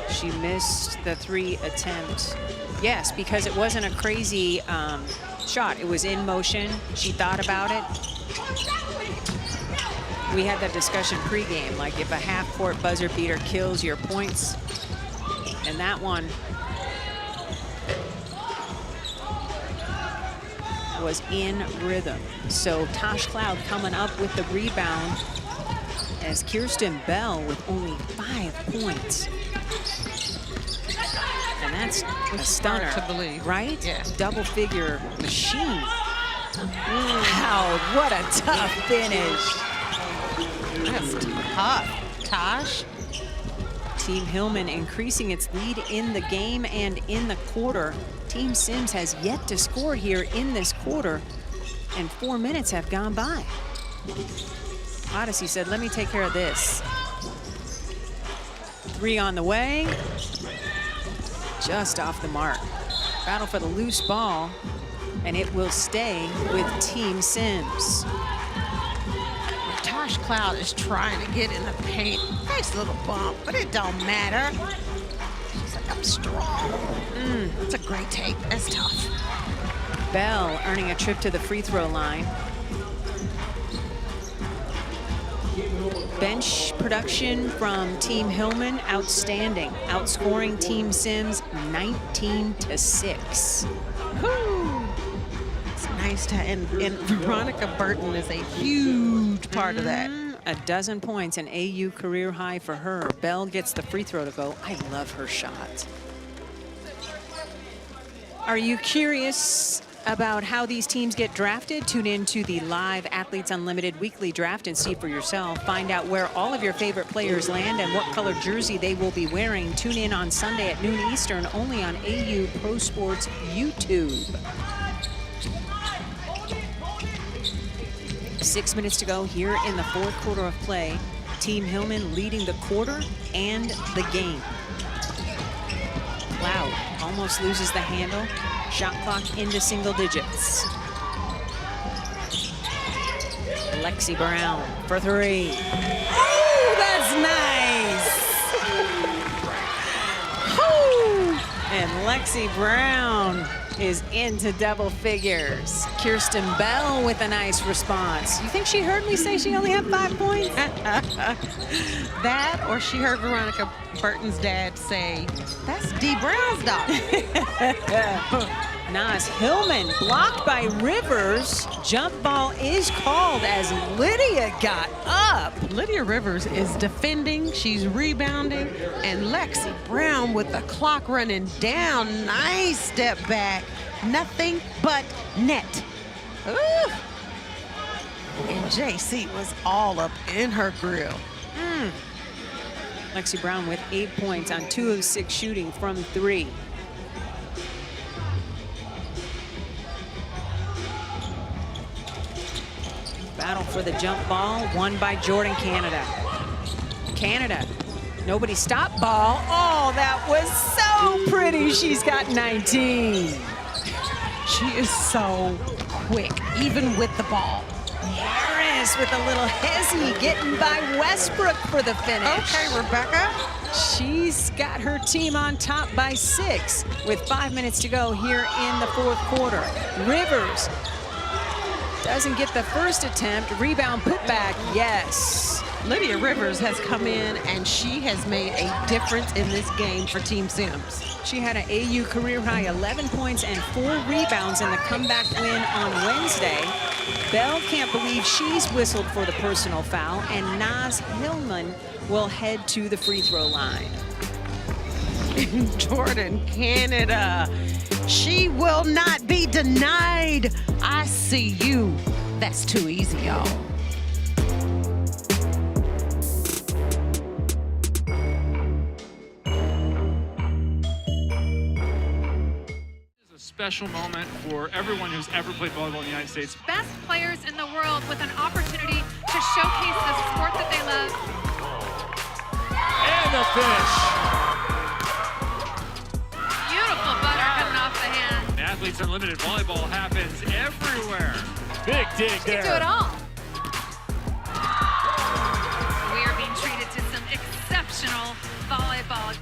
She missed the 3 attempt. Yes, because it wasn't a crazy shot. It was in motion. She thought about it. We had that discussion pregame, like if a half-court buzzer beater kills your points, and that one was in rhythm. So Tosh Cloud coming up with the rebound as Kirsten Bell with only 5 points. And that's a stunner, to believe. Right? Yeah. Double-figure machine. Wow, what a tough finish. That's tough. Tosh. Team Hillman increasing its lead in the game and in the quarter. Team Sims has yet to score here in this quarter, and 4 minutes have gone by. Odyssey said, let me take care of this. 3 on the way. Just off the mark. Battle for the loose ball, and it will stay with Team Sims. Tosh Cloud is trying to get in the paint. Nice little bump, but it don't matter. She's like, I'm strong. It's a great take. That's tough. Bell earning a trip to the free throw line. Bench production from Team Hillman, outstanding. Outscoring Team Sims 19-6. Woo! It's nice to, and Veronica Burton is a huge part of that. 12 points, an AU career high for her. Bell gets the free throw to go. I love her shot. Are you curious about how these teams get drafted? Tune in to the live Athletes Unlimited weekly draft and see for yourself. Find out where all of your favorite players land and what color jersey they will be wearing. Tune in on Sunday at noon Eastern, only on AU Pro Sports YouTube. 6 minutes to go here in the 4th quarter of play. Team Hillman leading the quarter and the game. Cloud almost loses the handle. Shot clock into single digits. Lexi Brown for 3. Oh, that's nice. Woo! And Lexi Brown is into double figures. Kirsten Bell with a nice response. You think she heard me say she only had 5 points? That, or she heard Veronica Burton's dad say, that's Dee Brown's daughter. Nas Hillman blocked by Rivers. Jump ball is called as Lydia got up. Lydia Rivers is defending, she's rebounding, and Lexi Brown with the clock running down. Nice step back. Nothing but net. Ooh. And JC was all up in her grill. Lexi Brown with 8 points on 2 of 6 shooting from 3. Battle for the jump ball, won by Jordan Canada. Canada, nobody stop ball. Oh, that was so pretty. She's got 19. She is so quick, even with the ball. Harris with a little hezzy, getting by Westbrook for the finish. Okay, Rebecca. She's got her team on top by 6 with 5 minutes to go here in the 4th quarter. Rivers doesn't get the first attempt. Rebound, put back, yes. Lydia Rivers has come in and she has made a difference in this game for Team Sims. She had an AU career high 11 points and 4 rebounds in the comeback win on Wednesday. Bell can't believe she's whistled for the personal foul, and Nas Hillman will head to the free throw line. Jordan Canada, she will not be denied. I see you. That's too easy, y'all. special moment for everyone who's ever played volleyball in the United States. Best players in the world with an opportunity to showcase the sport that they love. And the finish. Beautiful butter coming off the hand. Athletes Unlimited volleyball happens everywhere. Big dig You there. can do it all. We are being treated to some exceptional volleyball.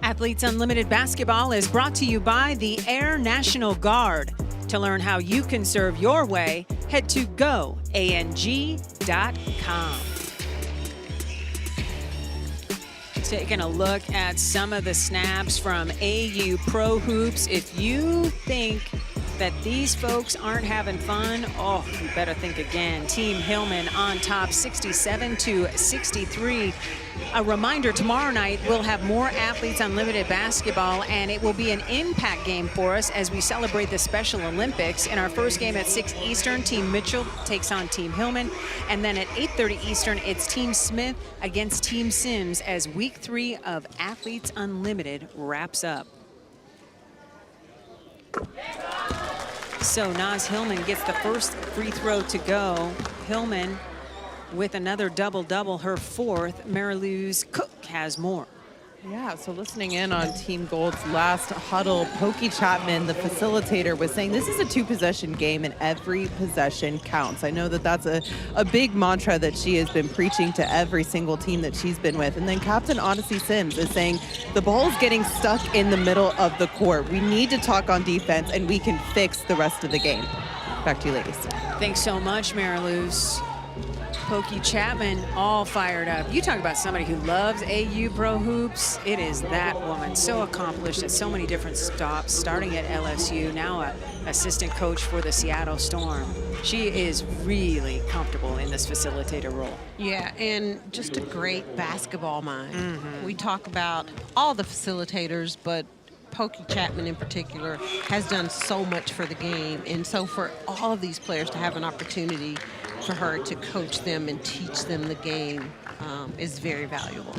Athletes Unlimited Basketball is brought to you by the Air National Guard. To learn how you can serve your way, head to goang.com. Taking a look at some of the snaps from AU Pro Hoops. If you think that these folks aren't having fun, oh, you better think again. Team Hillman on top 67-63. A reminder, tomorrow night we'll have more Athletes Unlimited basketball, and it will be an impact game for us as we celebrate the Special Olympics. In our first game at 6 Eastern, Team Mitchell takes on Team Hillman, and then at 8:30 Eastern, it's Team Smith against Team Sims as week 3 of Athletes Unlimited wraps up. So Naz Hillman gets the first free throw to go. Hillman with another double-double, her 4th. Mariluz Cook has more. Yeah, so listening in on Team Gold's last huddle, Pokey Chapman, the facilitator, was saying this is a 2-possession game and every possession counts. I know that that's a big mantra that she has been preaching to every single team that she's been with. And then Captain Odyssey Sims is saying the ball is getting stuck in the middle of the court. We need to talk on defense and we can fix the rest of the game. Back to you, ladies. Thanks so much, Mariluz. Pokey Chapman all fired up. You talk about somebody who loves AU Pro Hoops. It is that woman, so accomplished at so many different stops, starting at LSU, now an assistant coach for the Seattle Storm. She is really comfortable in this facilitator role. Yeah, and just a great basketball mind. We talk about all the facilitators, but Pokey Chapman in particular has done so much for the game. And so for all of these players to have an opportunity for her to coach them and teach them the game is very valuable.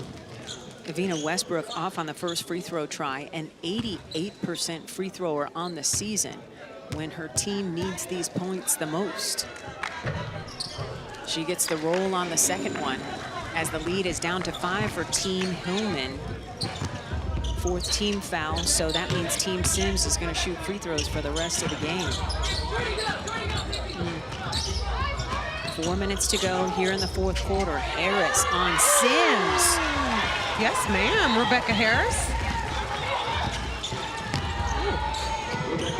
Evina Westbrook off on the first free throw try, an 88% free thrower on the season when her team needs these points the most. She gets the roll on the second one as the lead is down to 5 for Team Hillman. 4th team foul, so that means Team Sims is going to shoot free throws for the rest of the game. 4 minutes to go here in the 4th quarter. Harris on Sims. Yes, ma'am. Rebecca Harris.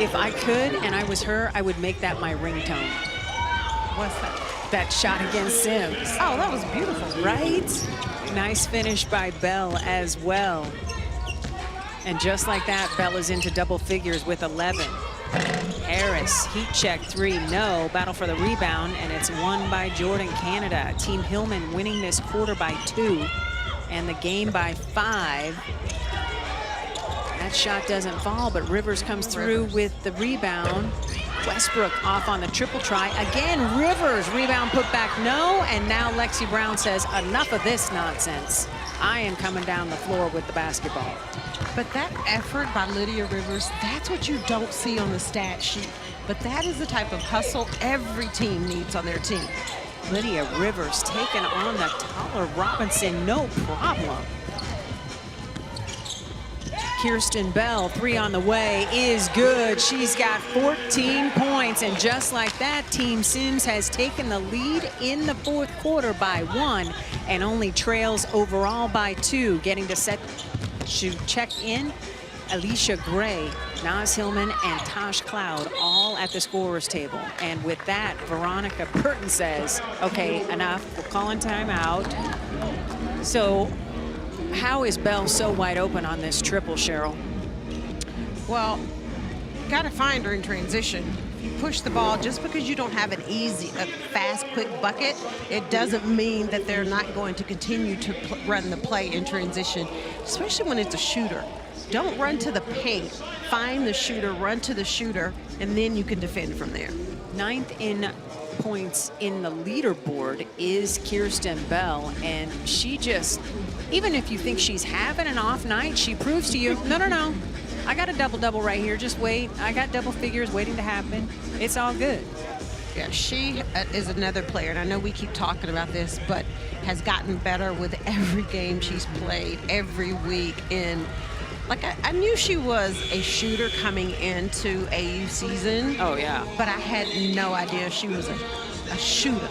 If I could and I was her, I would make that my ringtone. What's that? That shot against Sims. Oh, that was beautiful. Right? Nice finish by Bell as well. And just like that, Bell is into double figures with 11. Harris, heat check 3, no. Battle for the rebound, and it's won by Jordan Canada. Team Hillman winning this quarter by 2 and the game by 5. That shot doesn't fall, but Rivers comes through with the rebound. Westbrook off on the triple try. Again, Rivers, rebound put back, no. And now Lexi Brown says, enough of this nonsense. I am coming down the floor with the basketball. But that effort by Lydia Rivers, that's what you don't see on the stat sheet. But that is the type of hustle every team needs on their team. Lydia Rivers taking on the taller Robinson, no problem. Kirsten Bell, 3 on the way, is good. She's got 14 points, and just like that, Team Sims has taken the lead in the 4th quarter by 1 and only trails overall by 2. Getting to check in, Alicia Gray, Naz Hillman, and Tosh Cloud all at the scorer's table. And with that, Veronica Burton says, okay, enough, we're calling timeout. So how is Bell so wide open on this triple, Cheryl? Well, got to find her in transition. If you push the ball, just because you don't have a fast, quick bucket, it doesn't mean that they're not going to continue to run the play in transition, especially when it's a shooter. Don't run to the paint. Find the shooter, run to the shooter, and then you can defend from there. 9th in points in the leaderboard is Kirsten Bell, and she just, even if you think she's having an off night, she proves to you, no, I got a double-double right here, just wait. I got double figures waiting to happen. It's all good. Yeah, she is another player, and I know we keep talking about this, but has gotten better with every game she's played, every week. And like, I knew she was a shooter coming into AU season. Oh, yeah. But I had no idea she was a shooter.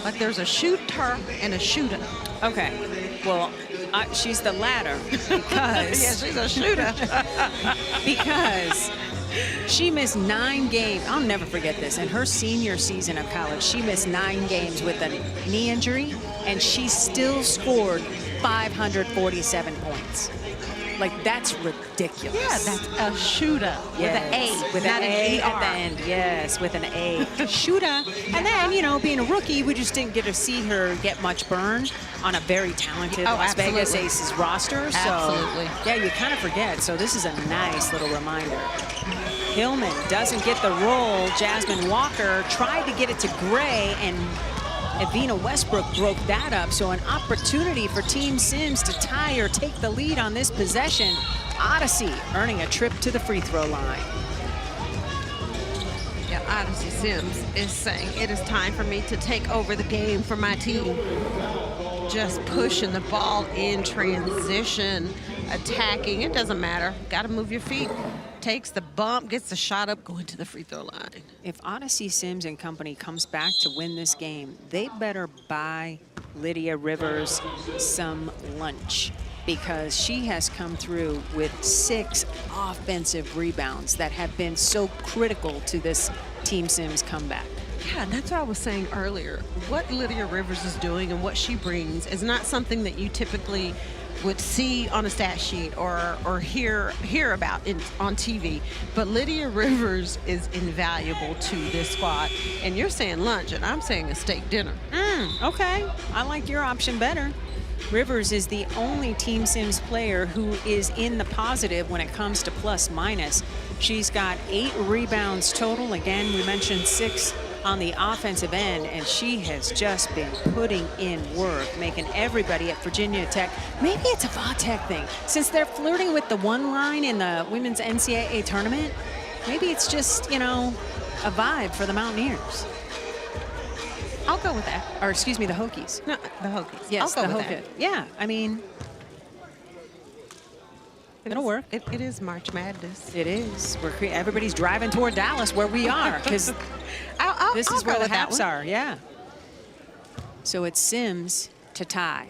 Like, there's a shooter and a shooter. Okay, well, she's the latter because... yeah, she's a shooter. Because she missed 9 games. I'll never forget this. In her senior season of college, she missed 9 games with a knee injury, and she still scored 547 points. Like, that's ridiculous. Yeah, that's a shooter with an A. With an A at the end. Yes, with an A. Shooter. And then, you know, being a rookie, we just didn't get to see her get much burn on a very talented Las Vegas Aces roster. So, absolutely. Yeah, you kind of forget. So this is a nice little reminder. Hillman doesn't get the roll. Jasmine Walker tried to get it to Gray, and Evina Westbrook broke that up, so an opportunity for Team Sims to tie or take the lead on this possession. Odyssey earning a trip to the free throw line. Yeah, Odyssey Sims is saying it is time for me to take over the game for my team. Just pushing the ball in transition, attacking, it doesn't matter. Got to move your feet. Takes the bump, gets the shot up, going to the free throw line. If Odyssey Sims and company comes back to win this game, they better buy Lydia Rivers some lunch, because she has come through with 6 offensive rebounds that have been so critical to this Team Sims comeback. Yeah, that's what I was saying earlier. What Lydia Rivers is doing and what she brings is not something that you typically would see on a stat sheet or hear about on TV. But Lydia Rivers is invaluable to this squad. And you're saying lunch, and I'm saying a steak dinner. Okay, I like your option better. Rivers is the only Team Sims player who is in the positive when it comes to plus minus. She's got 8 rebounds total. Again, we mentioned 6 on the offensive end, and she has just been putting in work, making everybody at Virginia Tech, maybe it's a Va-Tech thing, since they're flirting with the 1 line in the women's NCAA tournament, maybe it's just, you know, a vibe for the Mountaineers. I'll go with that. Or excuse me, the Hokies. No, the Hokies. Yes, I'll the go with Hokies. that. Yeah, I mean, it'll work. It is March Madness. It is. Everybody's driving toward Dallas, where we are, because this is where the haps are. Yeah. So it's Sims to tie,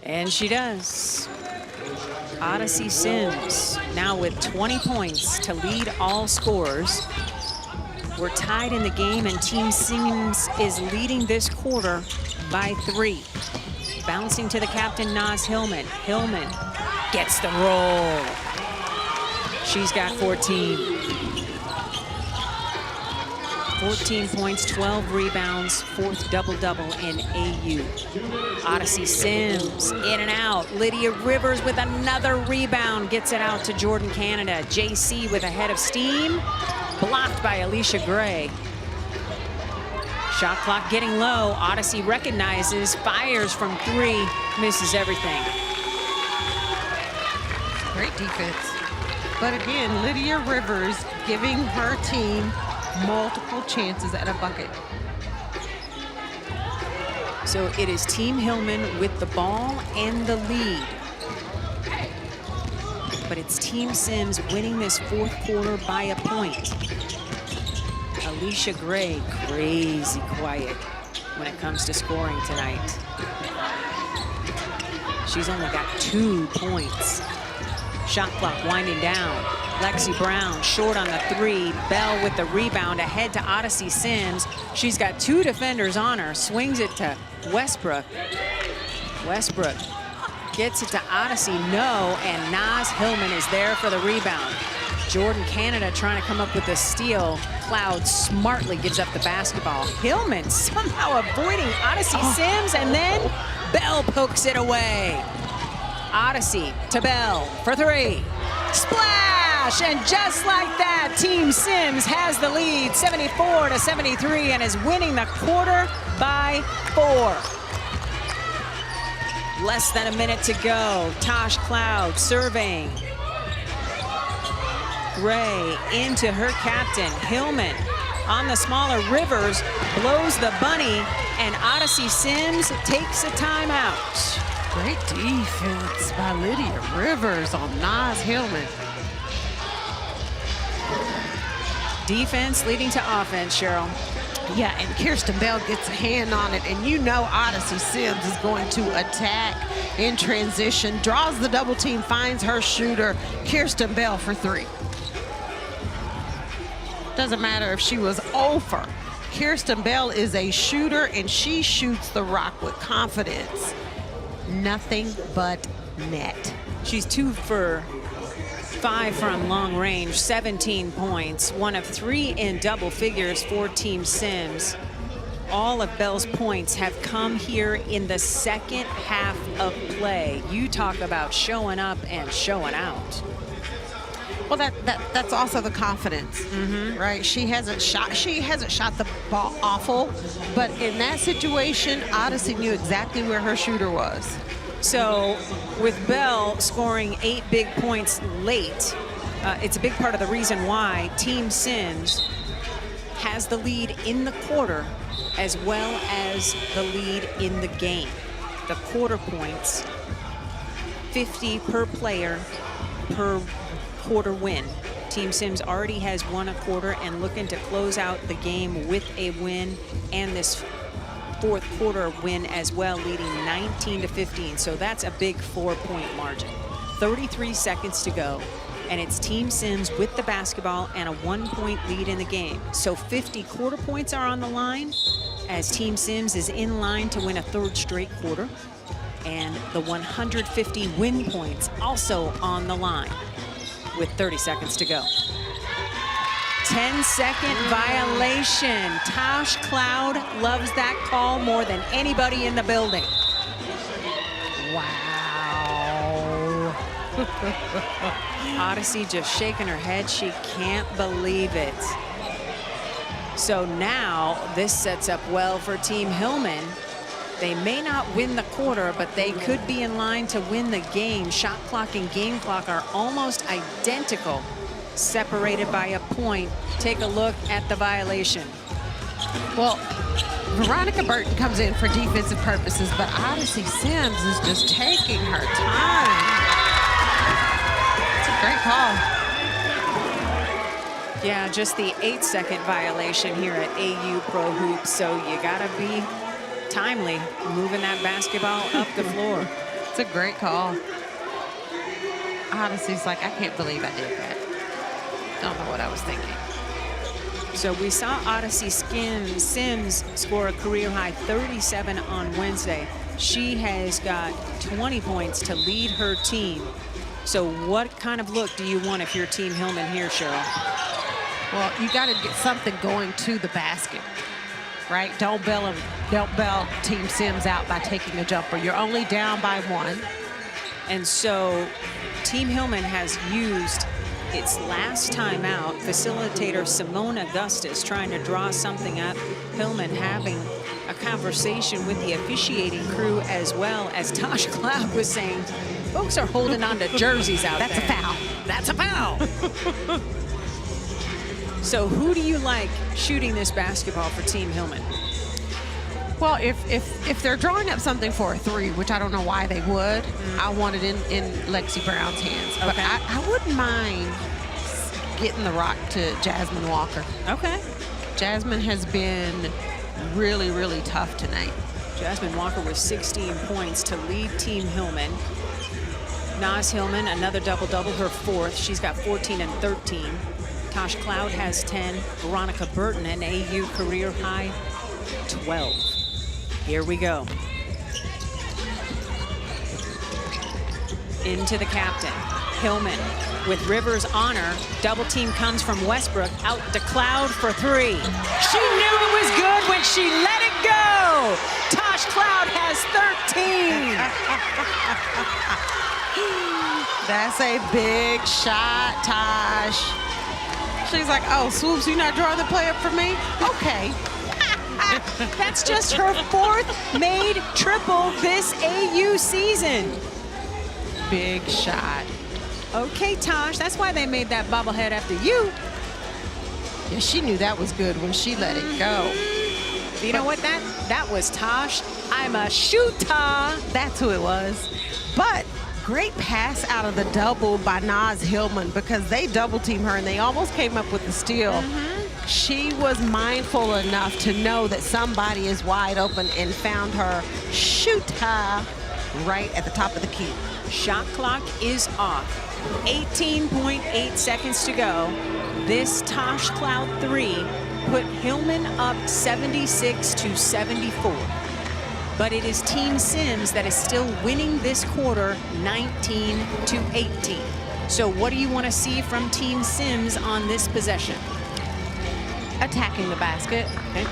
and she does. Odyssey Sims now with 20 points to lead all scorers. We're tied in the game, and Team Sims is leading this quarter by 3. Bouncing to the captain, Naz Hillman. Hillman gets the roll. She's got 14. 14 points, 12 rebounds, 4th double-double in AU. Odyssey Sims in and out. Lydia Rivers with another rebound, gets it out to Jordan Canada. JC with a head of steam, blocked by Alicia Gray. Shot clock getting low. Odyssey recognizes, fires from 3, misses everything. Great defense. But again, Lydia Rivers giving her team multiple chances at a bucket. So it is Team Hillman with the ball and the lead. But it's Team Sims winning this 4th quarter by a point. Alicia Gray, crazy quiet when it comes to scoring tonight. She's only got 2 points. Shot clock winding down. Lexi Brown short on the 3. Bell with the rebound ahead to Odyssey Sims. She's got 2 defenders on her. Swings it to Westbrook. Westbrook gets it to Odyssey. No, and Naz Hillman is there for the rebound. Jordan Canada trying to come up with a steal. Cloud smartly gives up the basketball. Hillman somehow avoiding Odyssey Sims, and then Bell pokes it away. Odyssey to Bell for 3. Splash! And just like that, Team Sims has the lead, 74-73, and is winning the quarter by 4. Less than a minute to go. Tosh Cloud surveying. Gray into her captain, Hillman. On the smaller, Rivers blows the bunny, and Odyssey Sims takes a timeout. Great defense by Lydia Rivers on Naz Hillman. Defense leading to offense, Cheryl. Yeah, and Kirsten Bell gets a hand on it, and you know Odyssey Sims is going to attack in transition, draws the double team, finds her shooter, Kirsten Bell for 3. Doesn't matter if she was over. Kirsten Bell is a shooter, and she shoots the rock with confidence. Nothing but net. She's 2 for 5 from long range, 17 points, 1 of 3 in double figures for Team Sims. All of Bell's points have come here in the second half of play. You talk about showing up and showing out. Well, that's also the confidence, right? She hasn't shot the ball awful, but in that situation, Odyssey knew exactly where her shooter was. So with Bell scoring 8 big points late, it's a big part of the reason why Team Sims has the lead in the quarter as well as the lead in the game. The quarter points, 50 per player per quarter win. Team Sims already has won a quarter and looking to close out the game with a win, and this 4th quarter win as well, leading 19-15. So that's a big 4-point margin. 33 seconds to go, and it's Team Sims with the basketball and a 1-point lead in the game. So 50 quarter points are on the line as Team Sims is in line to win a 3rd straight quarter, and the 150 win points also on the line with 30 seconds to go. 10-second violation. Tosh Cloud loves that call more than anybody in the building. Wow. Odyssey just shaking her head. She can't believe it. So now this sets up well for Team Hillman. They may not win the quarter, but they could be in line to win the game. Shot clock and game clock are almost identical, separated by a point. Take a look at the violation. Well, Veronica Burton comes in for defensive purposes, but Odyssey Sims is just taking her time. It's a great call. Yeah, just the 8-second violation here at AU Pro Hoops, so you gotta be timely moving that basketball up the floor. It's a great call. Odyssey's like, I can't believe I did that. Don't know what I was thinking. So we saw Odyssey Sims score a career-high 37 on Wednesday. She has got 20 points to lead her team. So what kind of look do you want if you're Team Hillman here, Cheryl? Well, you got to get something going to the basket, right? Don't bail Team Sims out by taking a jumper. You're only down by 1. And so Team Hillman has used its last time out. Facilitator Simone Augustus trying to draw something up. Hillman having a conversation with the officiating crew, as well as Tosh Cloud was saying, folks are holding on to jerseys out That's there. That's a foul. That's a foul. So who do you like shooting this basketball for Team Hillman? Well, if they're drawing up something for a 3, which I don't know why they would, I want it in Lexi Brown's hands. But Okay. I wouldn't mind getting the rock to Jasmine Walker. Okay. Jasmine has been really, really tough tonight. Jasmine Walker with 16 points to lead Team Hillman. Naz Hillman, another double-double, her 4th. She's got 14 and 13. Tosh Cloud has 10. Veronica Burton, an AU career high 12. Here we go. Into the captain. Hillman with Rivers on her. Double team comes from Westbrook. Out to Cloud for 3. She knew it was good when she let it go. Tosh Cloud has 13. That's a big shot, Tosh. She's like, oh, Swoops, you not drawing the play up for me? Okay. That's just her 4th made triple this AU season. Big shot. Okay, Tosh, that's why they made that bobblehead after you. Yeah, she knew that was good when she let it go. You know what? That was Tosh. I'm a shooter. That's who it was. But great pass out of the double by Naz Hillman, because they double team her and they almost came up with the steal. She was mindful enough to know that somebody is wide open and found her shooter right at the top of the key. Shot clock is off. 18.8 seconds to go. This Tosh Cloud 3 put Hillman up 76-74. But it is Team Sims that is still winning this quarter 19-18. So what do you want to see from Team Sims on this possession? Attacking the basket. Okay.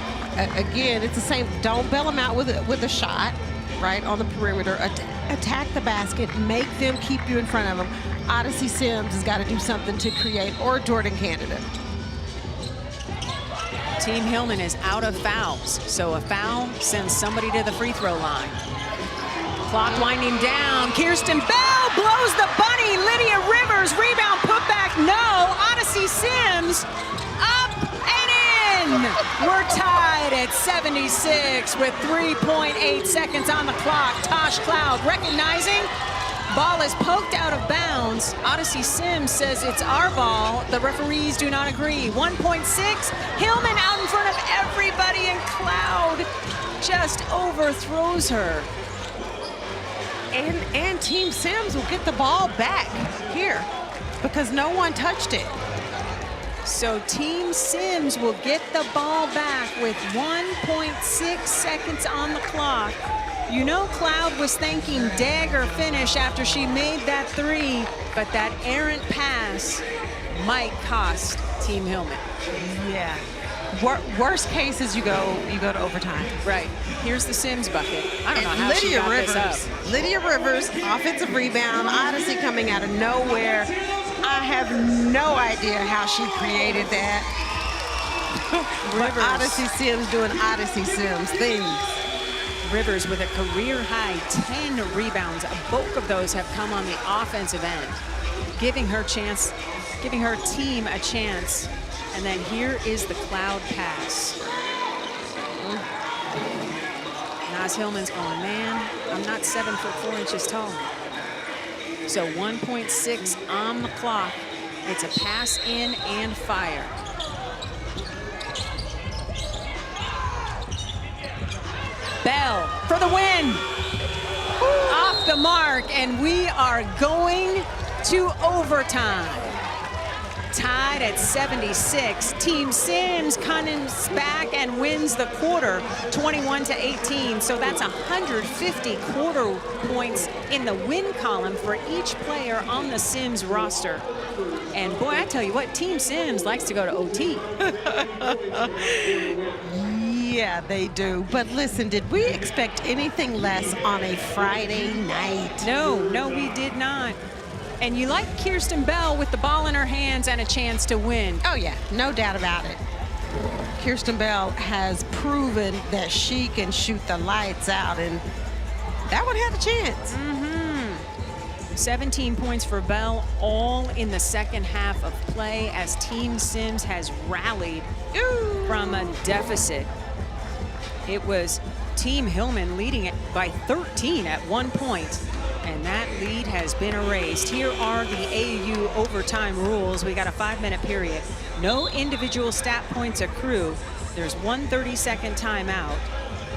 Again, it's the same. Don't bail them out with a shot, right, on the perimeter. Attack the basket. Make them keep you in front of them. Odyssey Sims has got to do something to create, or Jordan Candidate. Team Hillman is out of fouls, so a foul sends somebody to the free throw line. Clock winding down. Kirsten Bell blows the bunny. Lydia Rivers, rebound, put back, no. Odyssey Sims up and in. We're tied at 76 with 3.8 seconds on the clock. Tosh Cloud recognizing. Ball is poked out of bounds. Odyssey Sims says it's our ball. The referees do not agree. 1.6. Hillman out in front of everybody, and Cloud just overthrows her. And Team Sims will get the ball back here because no one touched it. So Team Sims will get the ball back with 1.6 seconds on the clock. You know, Cloud was thanking dagger finish after she made that 3, but that errant pass might cost Team Hillman. Yeah. Worst case is you go to overtime. Right. Here's the Sims bucket. I don't know how Lydia she got Rivers. this up. Lydia Rivers, offensive rebound. Odyssey coming out of nowhere. I have no idea how she created that. But Odyssey Sims doing Odyssey Sims things. Rivers with a career-high 10 rebounds. A bulk of those have come on the offensive end, giving her team a chance. And then here is the Cloud pass. Naz Hillman's going, man, I'm not 7'4" tall. So 1.6 on the clock. It's a pass in and fire. Bell for the win. Off the mark, and we are going to overtime. Tied at 76. Team Sims comes back and wins the quarter 21-18. So that's 150 quarter points in the win column for each player on the Sims roster. And boy, I tell you what, Team Sims likes to go to OT. Yeah, they do. But listen, did we expect anything less on a Friday night? No, we did not. And you like Kirsten Bell with the ball in her hands and a chance to win. Oh, yeah, no doubt about it. Kirsten Bell has proven that she can shoot the lights out, and that one had a chance. 17 points for Bell, all in the second half of play as Team Sims has rallied from a deficit. It was Team Hillman leading it by 13 at one point. And that lead has been erased. Here are the AU overtime rules. We got a 5-minute period. No individual stat points accrue. There's 1 30-second timeout,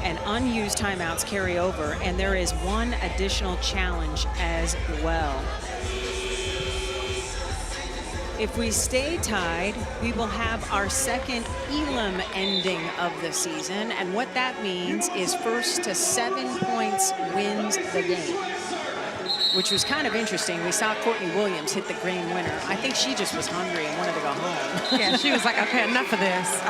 and unused timeouts carry over. And there is one additional challenge as well. If we stay tied, we will have our second Elam ending of the season. And what that means is first to 7 points wins the game, which was kind of interesting. We saw Courtney Williams hit the game winner. I think she just was hungry and wanted to go home. Yeah, she was like, okay, enough of this.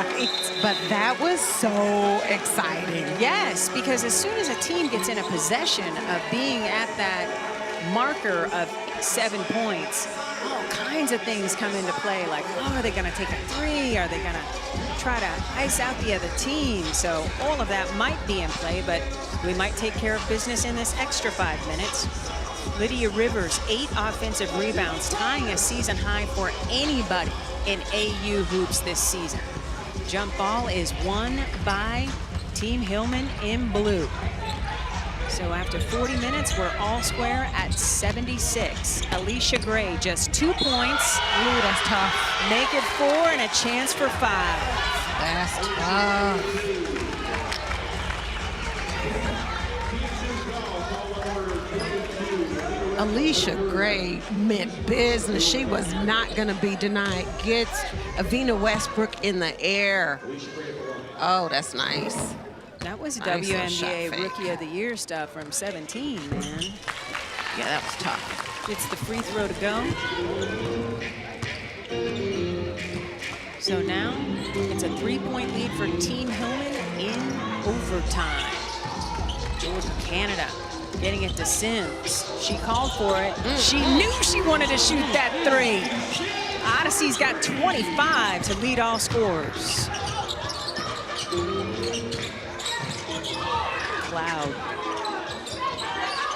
But that was so exciting. Yes, because as soon as a team gets in a possession of being at that marker of 7 points, all kinds of things come into play, like, oh, are they gonna take a three? Are they gonna try to ice out the other team? So all of that might be in play, but we might take care of business in this extra 5 minutes. Lydia Rivers, 8 offensive rebounds, tying a season high for anybody in AU hoops this season. Jump ball is won by Team Hillman in blue. So after 40 minutes, we're all square at 76. Alicia Gray, just 2 points. Ooh, that's tough. Make it 4 and a chance for 5. That's tough. Alicia Gray meant business. She was not going to be denied. Gets Avina Westbrook in the air. Oh, that's nice. That was Nice little WNBA shot fake. Rookie of the Year stuff from 17, man. Yeah, that was tough. It's the free throw to go. So now it's a 3-point lead for Team Hillman in overtime. Jordan Canada getting it to Sims. She called for it. She knew she wanted to shoot that 3. Odyssey's got 25 to lead all scorers. Cloud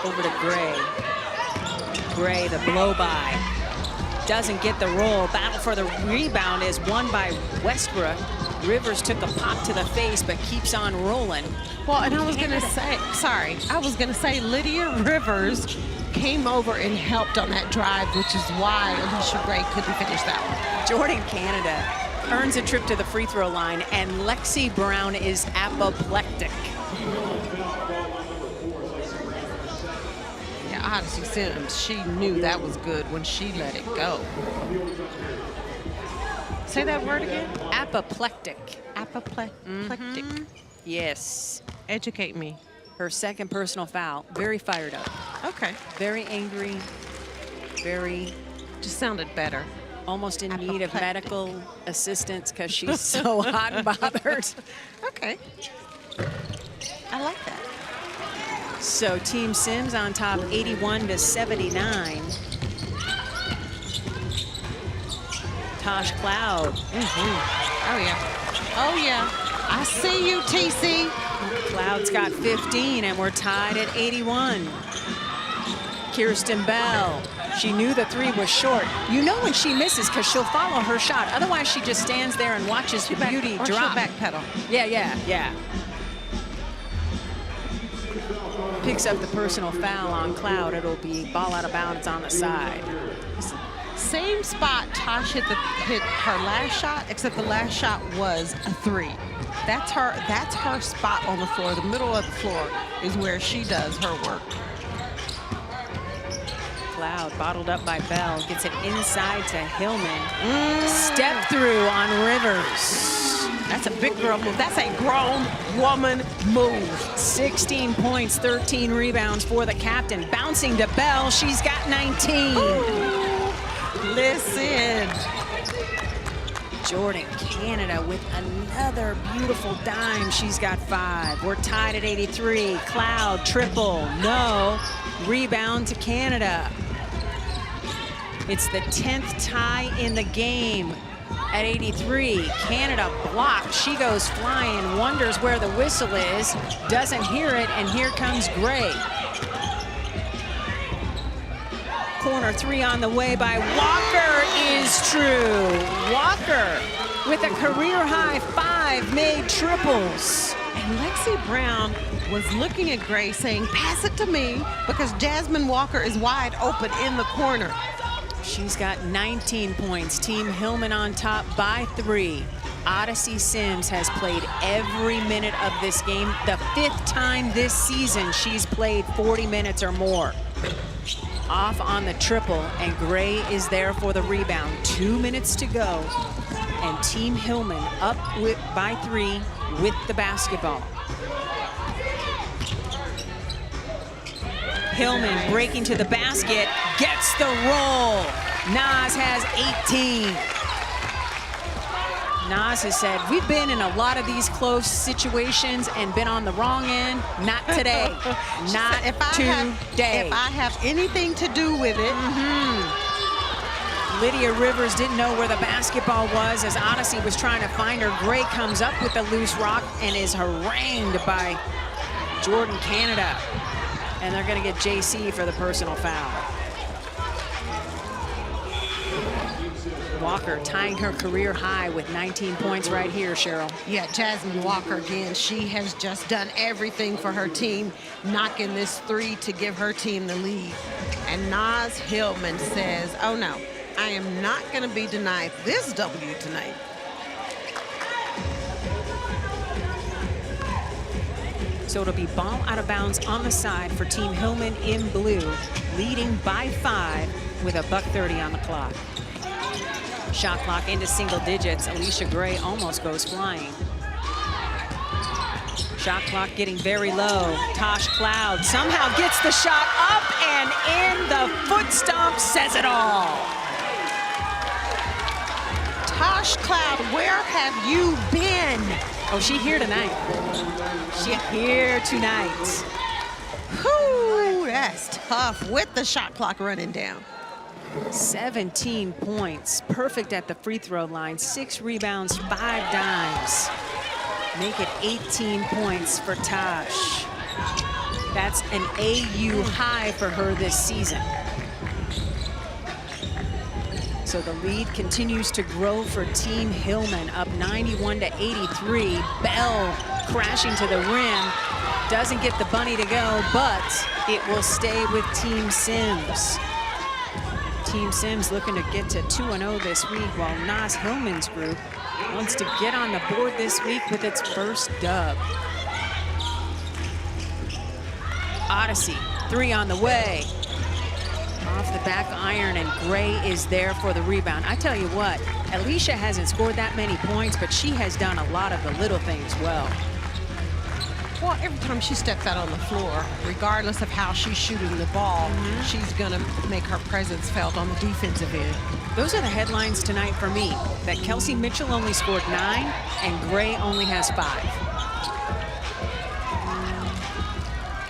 over to Gray. Gray, the blow by. Doesn't get the roll. Battle for the rebound is won by Westbrook. Rivers took a pop to the face, but keeps on rolling. Well, and I was going to say, Lydia Rivers came over and helped on that drive, which is why Alicia Gray couldn't finish that one. Jordan Canada earns a trip to the free throw line, and Lexi Brown is apoplectic. Yeah, Odyssey Sims, she knew that was good when she let it go. Say that word again? Apoplectic. Apoplectic. Yes. Educate me. Her second personal foul. Very fired up. Okay. Very angry. Very. Just sounded better. Almost in need of medical assistance because she's so hot and bothered. Okay. I like that. So Team Sims on top 81-79. Tosh Cloud. Oh, yeah. Oh, yeah. I see you, TC. Cloud's got 15, and we're tied at 81. Kirsten Bell. She knew the 3 was short. You know when she misses because she'll follow her shot. Otherwise, she just stands there and watches the beauty drop. She'll backpedal. Yeah. Picks up the personal foul on Cloud. It'll be ball out of bounds on the side. Same spot Tosh hit her last shot, except the last shot was a 3. That's her spot on the floor. The middle of the floor is where she does her work. Cloud bottled up by Bell, gets it inside to Hillman. Step through on Rivers. That's a big girl move. That's a grown woman move. 16 points, 13 rebounds for the captain. Bouncing to Bell, she's got 19. Ooh. Listen. Jordan, Canada with another beautiful dime. She's got 5. We're tied at 83. Cloud, triple, no. Rebound to Canada. It's the 10th tie in the game at 83. Canada blocked. She goes flying, wonders where the whistle is, doesn't hear it, and here comes Gray. Corner 3 on the way by Walker is true. Walker with a career-high 5 made triples. And Lexi Brown was looking at Gray saying, pass it to me, because Jasmine Walker is wide open in the corner. She's got 19 points. Team Hillman on top by 3. Odyssey Sims has played every minute of this game. The 5th time this season she's played 40 minutes or more. Off on the triple, and Gray is there for the rebound. 2 minutes to go, and Team Hillman up by 3 with the basketball. Hillman breaking to the basket, gets the roll. Naz has 18. Naz has said, we've been in a lot of these close situations and been on the wrong end. Not today. Not today. If I have anything to do with it. Lydia Rivers didn't know where the basketball was as Odyssey was trying to find her. Gray comes up with the loose rock and is harangued by Jordan Canada. And they're going to get JC for the personal foul. Walker tying her career high with 19 points right here, Cheryl. Yeah, Jasmine Walker again. She has just done everything for her team, knocking this 3 to give her team the lead. And Naz Hillman says, oh no, I am not going to be denied this W tonight. So it'll be ball out of bounds on the side for Team Hillman in blue, leading by 5 with $1:30 on the clock. Shot clock into single digits. Alicia Gray almost goes flying. Shot clock getting very low. Tosh Cloud somehow gets the shot up and in. The foot stomp says it all. Tosh Cloud, where have you been? Oh, she here tonight. She here tonight. Whew, that's tough with the shot clock running down. 17 points, perfect at the free throw line, 6 rebounds, 5 dimes. Make it 18 points for Tosh. That's an AU high for her this season. So the lead continues to grow for Team Hillman, up 91-83. Bell crashing to the rim. Doesn't get the bunny to go, but it will stay with Team Sims. Team Sims looking to get to 2-0 this week, while Naz Hillman's group wants to get on the board this week with its first dub. Odyssey, 3 on the way. Off the back iron, and Gray is there for the rebound. I tell you what, Alicia hasn't scored that many points, but she has done a lot of the little things well. Well, every time she steps out on the floor, regardless of how she's shooting the ball, she's going to make her presence felt on the defensive end. Those are the headlines tonight for me, that Kelsey Mitchell only scored 9 and Gray only has 5.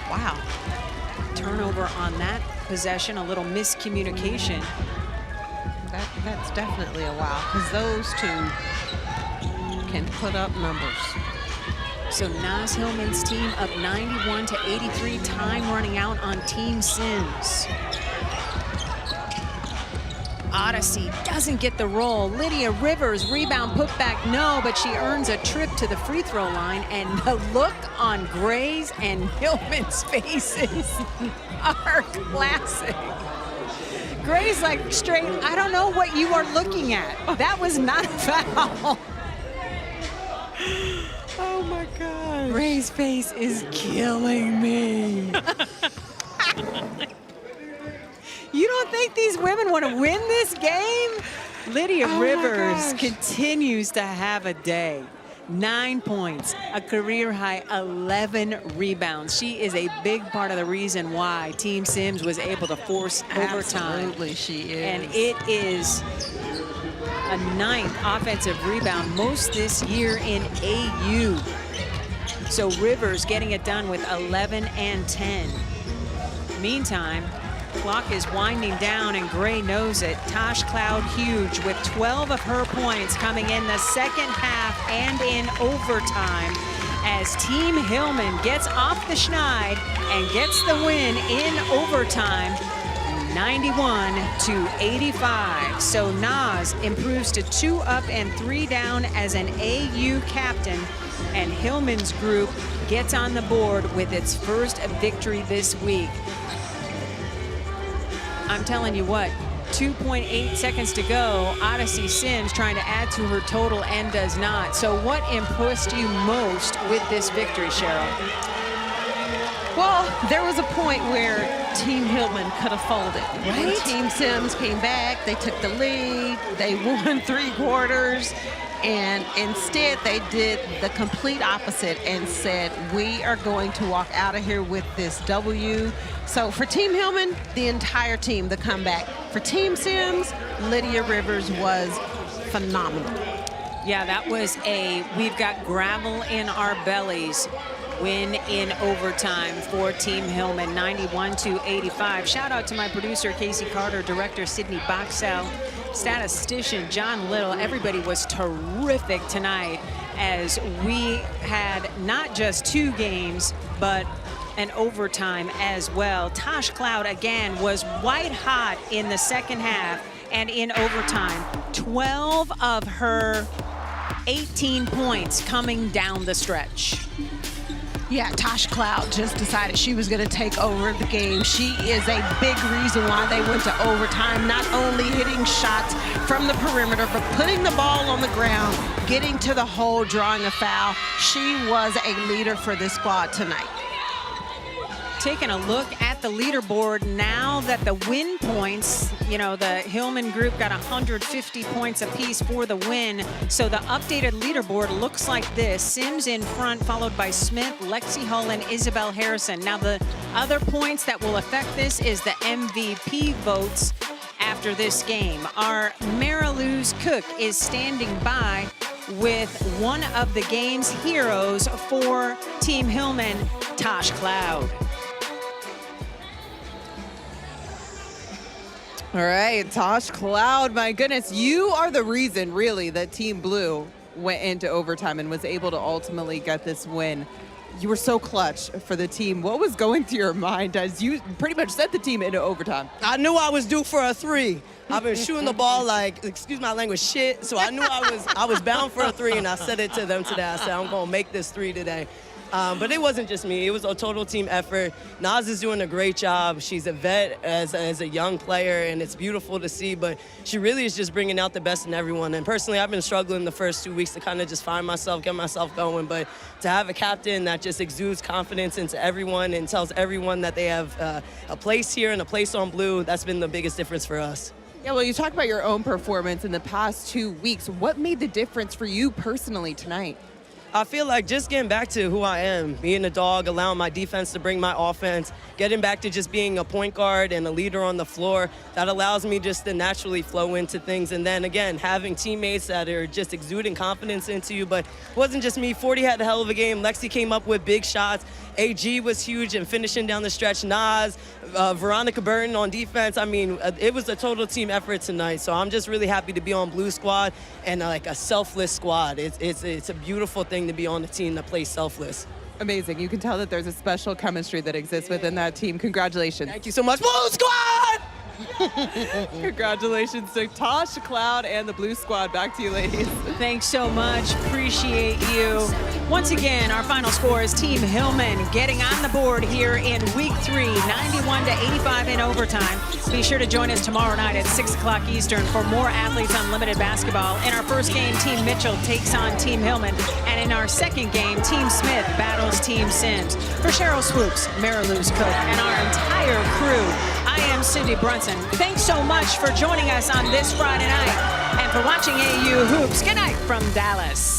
Wow. Turnover on that possession, a little miscommunication. That's definitely a wow, because those two can put up numbers. So Naz Hillman's team up 91-83, time running out on Team Sims. Odyssey doesn't get the roll. Lydia Rivers, rebound, put back, no, but she earns a trip to the free throw line, and the look on Gray's and Hillman's faces are classic. Gray's like straight, I don't know what you are looking at. That was not a foul. Oh my God. Gray's face is killing me. You don't think these women want to win this game? Lydia Rivers continues to have a day. 9 points, a career high 11 rebounds. She is a big part of the reason why Team Sims was able to force overtime. Absolutely, she is. And it is a 9th offensive rebound, most this year in AU. So Rivers getting it done with 11 and 10. Meantime, clock is winding down and Gray knows it. Tosh Cloud huge with 12 of her points coming in the second half and in overtime as Team Hillman gets off the schneid and gets the win in overtime, 91-85. So Naz improves to 2 up and 3 down as an AU captain, and Hillman's group gets on the board with its first victory this week. I'm telling you what, 2.8 seconds to go. Odyssey Sims trying to add to her total and does not. So what impressed you most with this victory, Cheryl? Well, there was a point where Team Hillman could have folded. Right? When Team Sims came back, they took the lead, they won 3 quarters, and instead they did the complete opposite and said, we are going to walk out of here with this W. So for Team Hillman, the entire team, the comeback. For Team Sims, Lydia Rivers was phenomenal. Yeah, that was a we've got gravel in our bellies win in overtime for Team Hillman, 91-85. Shout out to my producer, Casey Carter, director, Sydney Boxell, statistician, John Little. Everybody was terrific tonight as we had not just 2 games, but an overtime as well. Tosh Cloud, again, was white hot in the second half and in overtime. 12 of her 18 points coming down the stretch. Yeah, Tosh Cloud just decided she was going to take over the game. She is a big reason why they went to overtime, not only hitting shots from the perimeter, but putting the ball on the ground, getting to the hole, drawing a foul. She was a leader for this squad tonight. Taking a look at the leaderboard now that the win points, you know, the Hillman group got 150 points apiece for the win. So the updated leaderboard looks like this. Sims in front, followed by Smith, Lexi Hull, and Isabel Harrison. Now the other points that will affect this is the MVP votes after this game. Our Mariluz Cook is standing by with one of the game's heroes for Team Hillman, Tosh Cloud. All right, Tosh Cloud, my goodness, you are the reason, really, that Team Blue went into overtime and was able to ultimately get this win. You were so clutch for the team. What was going through your mind as you pretty much sent the team into overtime? I knew I was due for a 3. I've been shooting the ball like, excuse my language, shit. So I knew I was bound for a 3, and I said it to them today. I said, I'm going to make this 3 today. But it wasn't just me. It was a total team effort. Naz is doing a great job. She's a vet as a young player, and it's beautiful to see. But she really is just bringing out the best in everyone. And personally, I've been struggling the first 2 weeks to kind of just find myself, get myself going. But to have a captain that just exudes confidence into everyone and tells everyone that they have a place here and a place on blue, that's been the biggest difference for us. Yeah, well, you talked about your own performance in the past 2 weeks. What made the difference for you personally tonight? I feel like just getting back to who I am, being a dog, allowing my defense to bring my offense, getting back to just being a point guard and a leader on the floor, that allows me just to naturally flow into things. And then again, having teammates that are just exuding confidence into you. But it wasn't just me. 40 had a hell of a game. Lexi came up with big shots. AG was huge and finishing down the stretch. Naz, Veronica Burton on defense. I mean, it was a total team effort tonight. So I'm just really happy to be on Blue Squad and like a selfless squad. It's a beautiful thing to be on a team that plays selfless. Amazing. You can tell that there's a special chemistry that exists within that team. Congratulations. Thank you so much, Blue Squad! Congratulations to Tosh Cloud and the Blue Squad. Back to you, ladies. Thanks so much. Appreciate you. Once again, our final score is Team Hillman getting on the board here in week 3, 91-85 in overtime. Be sure to join us tomorrow night at 6 o'clock Eastern for more Athletes Unlimited basketball. In our first game, Team Mitchell takes on Team Hillman. And in our second game, Team Smith battles Team Sims. For Cheryl Swoops, Mariluz Cook, and our entire crew, I am Cindy Brunson. Thanks so much for joining us on this Friday night and for watching AU Hoops. Good night from Dallas.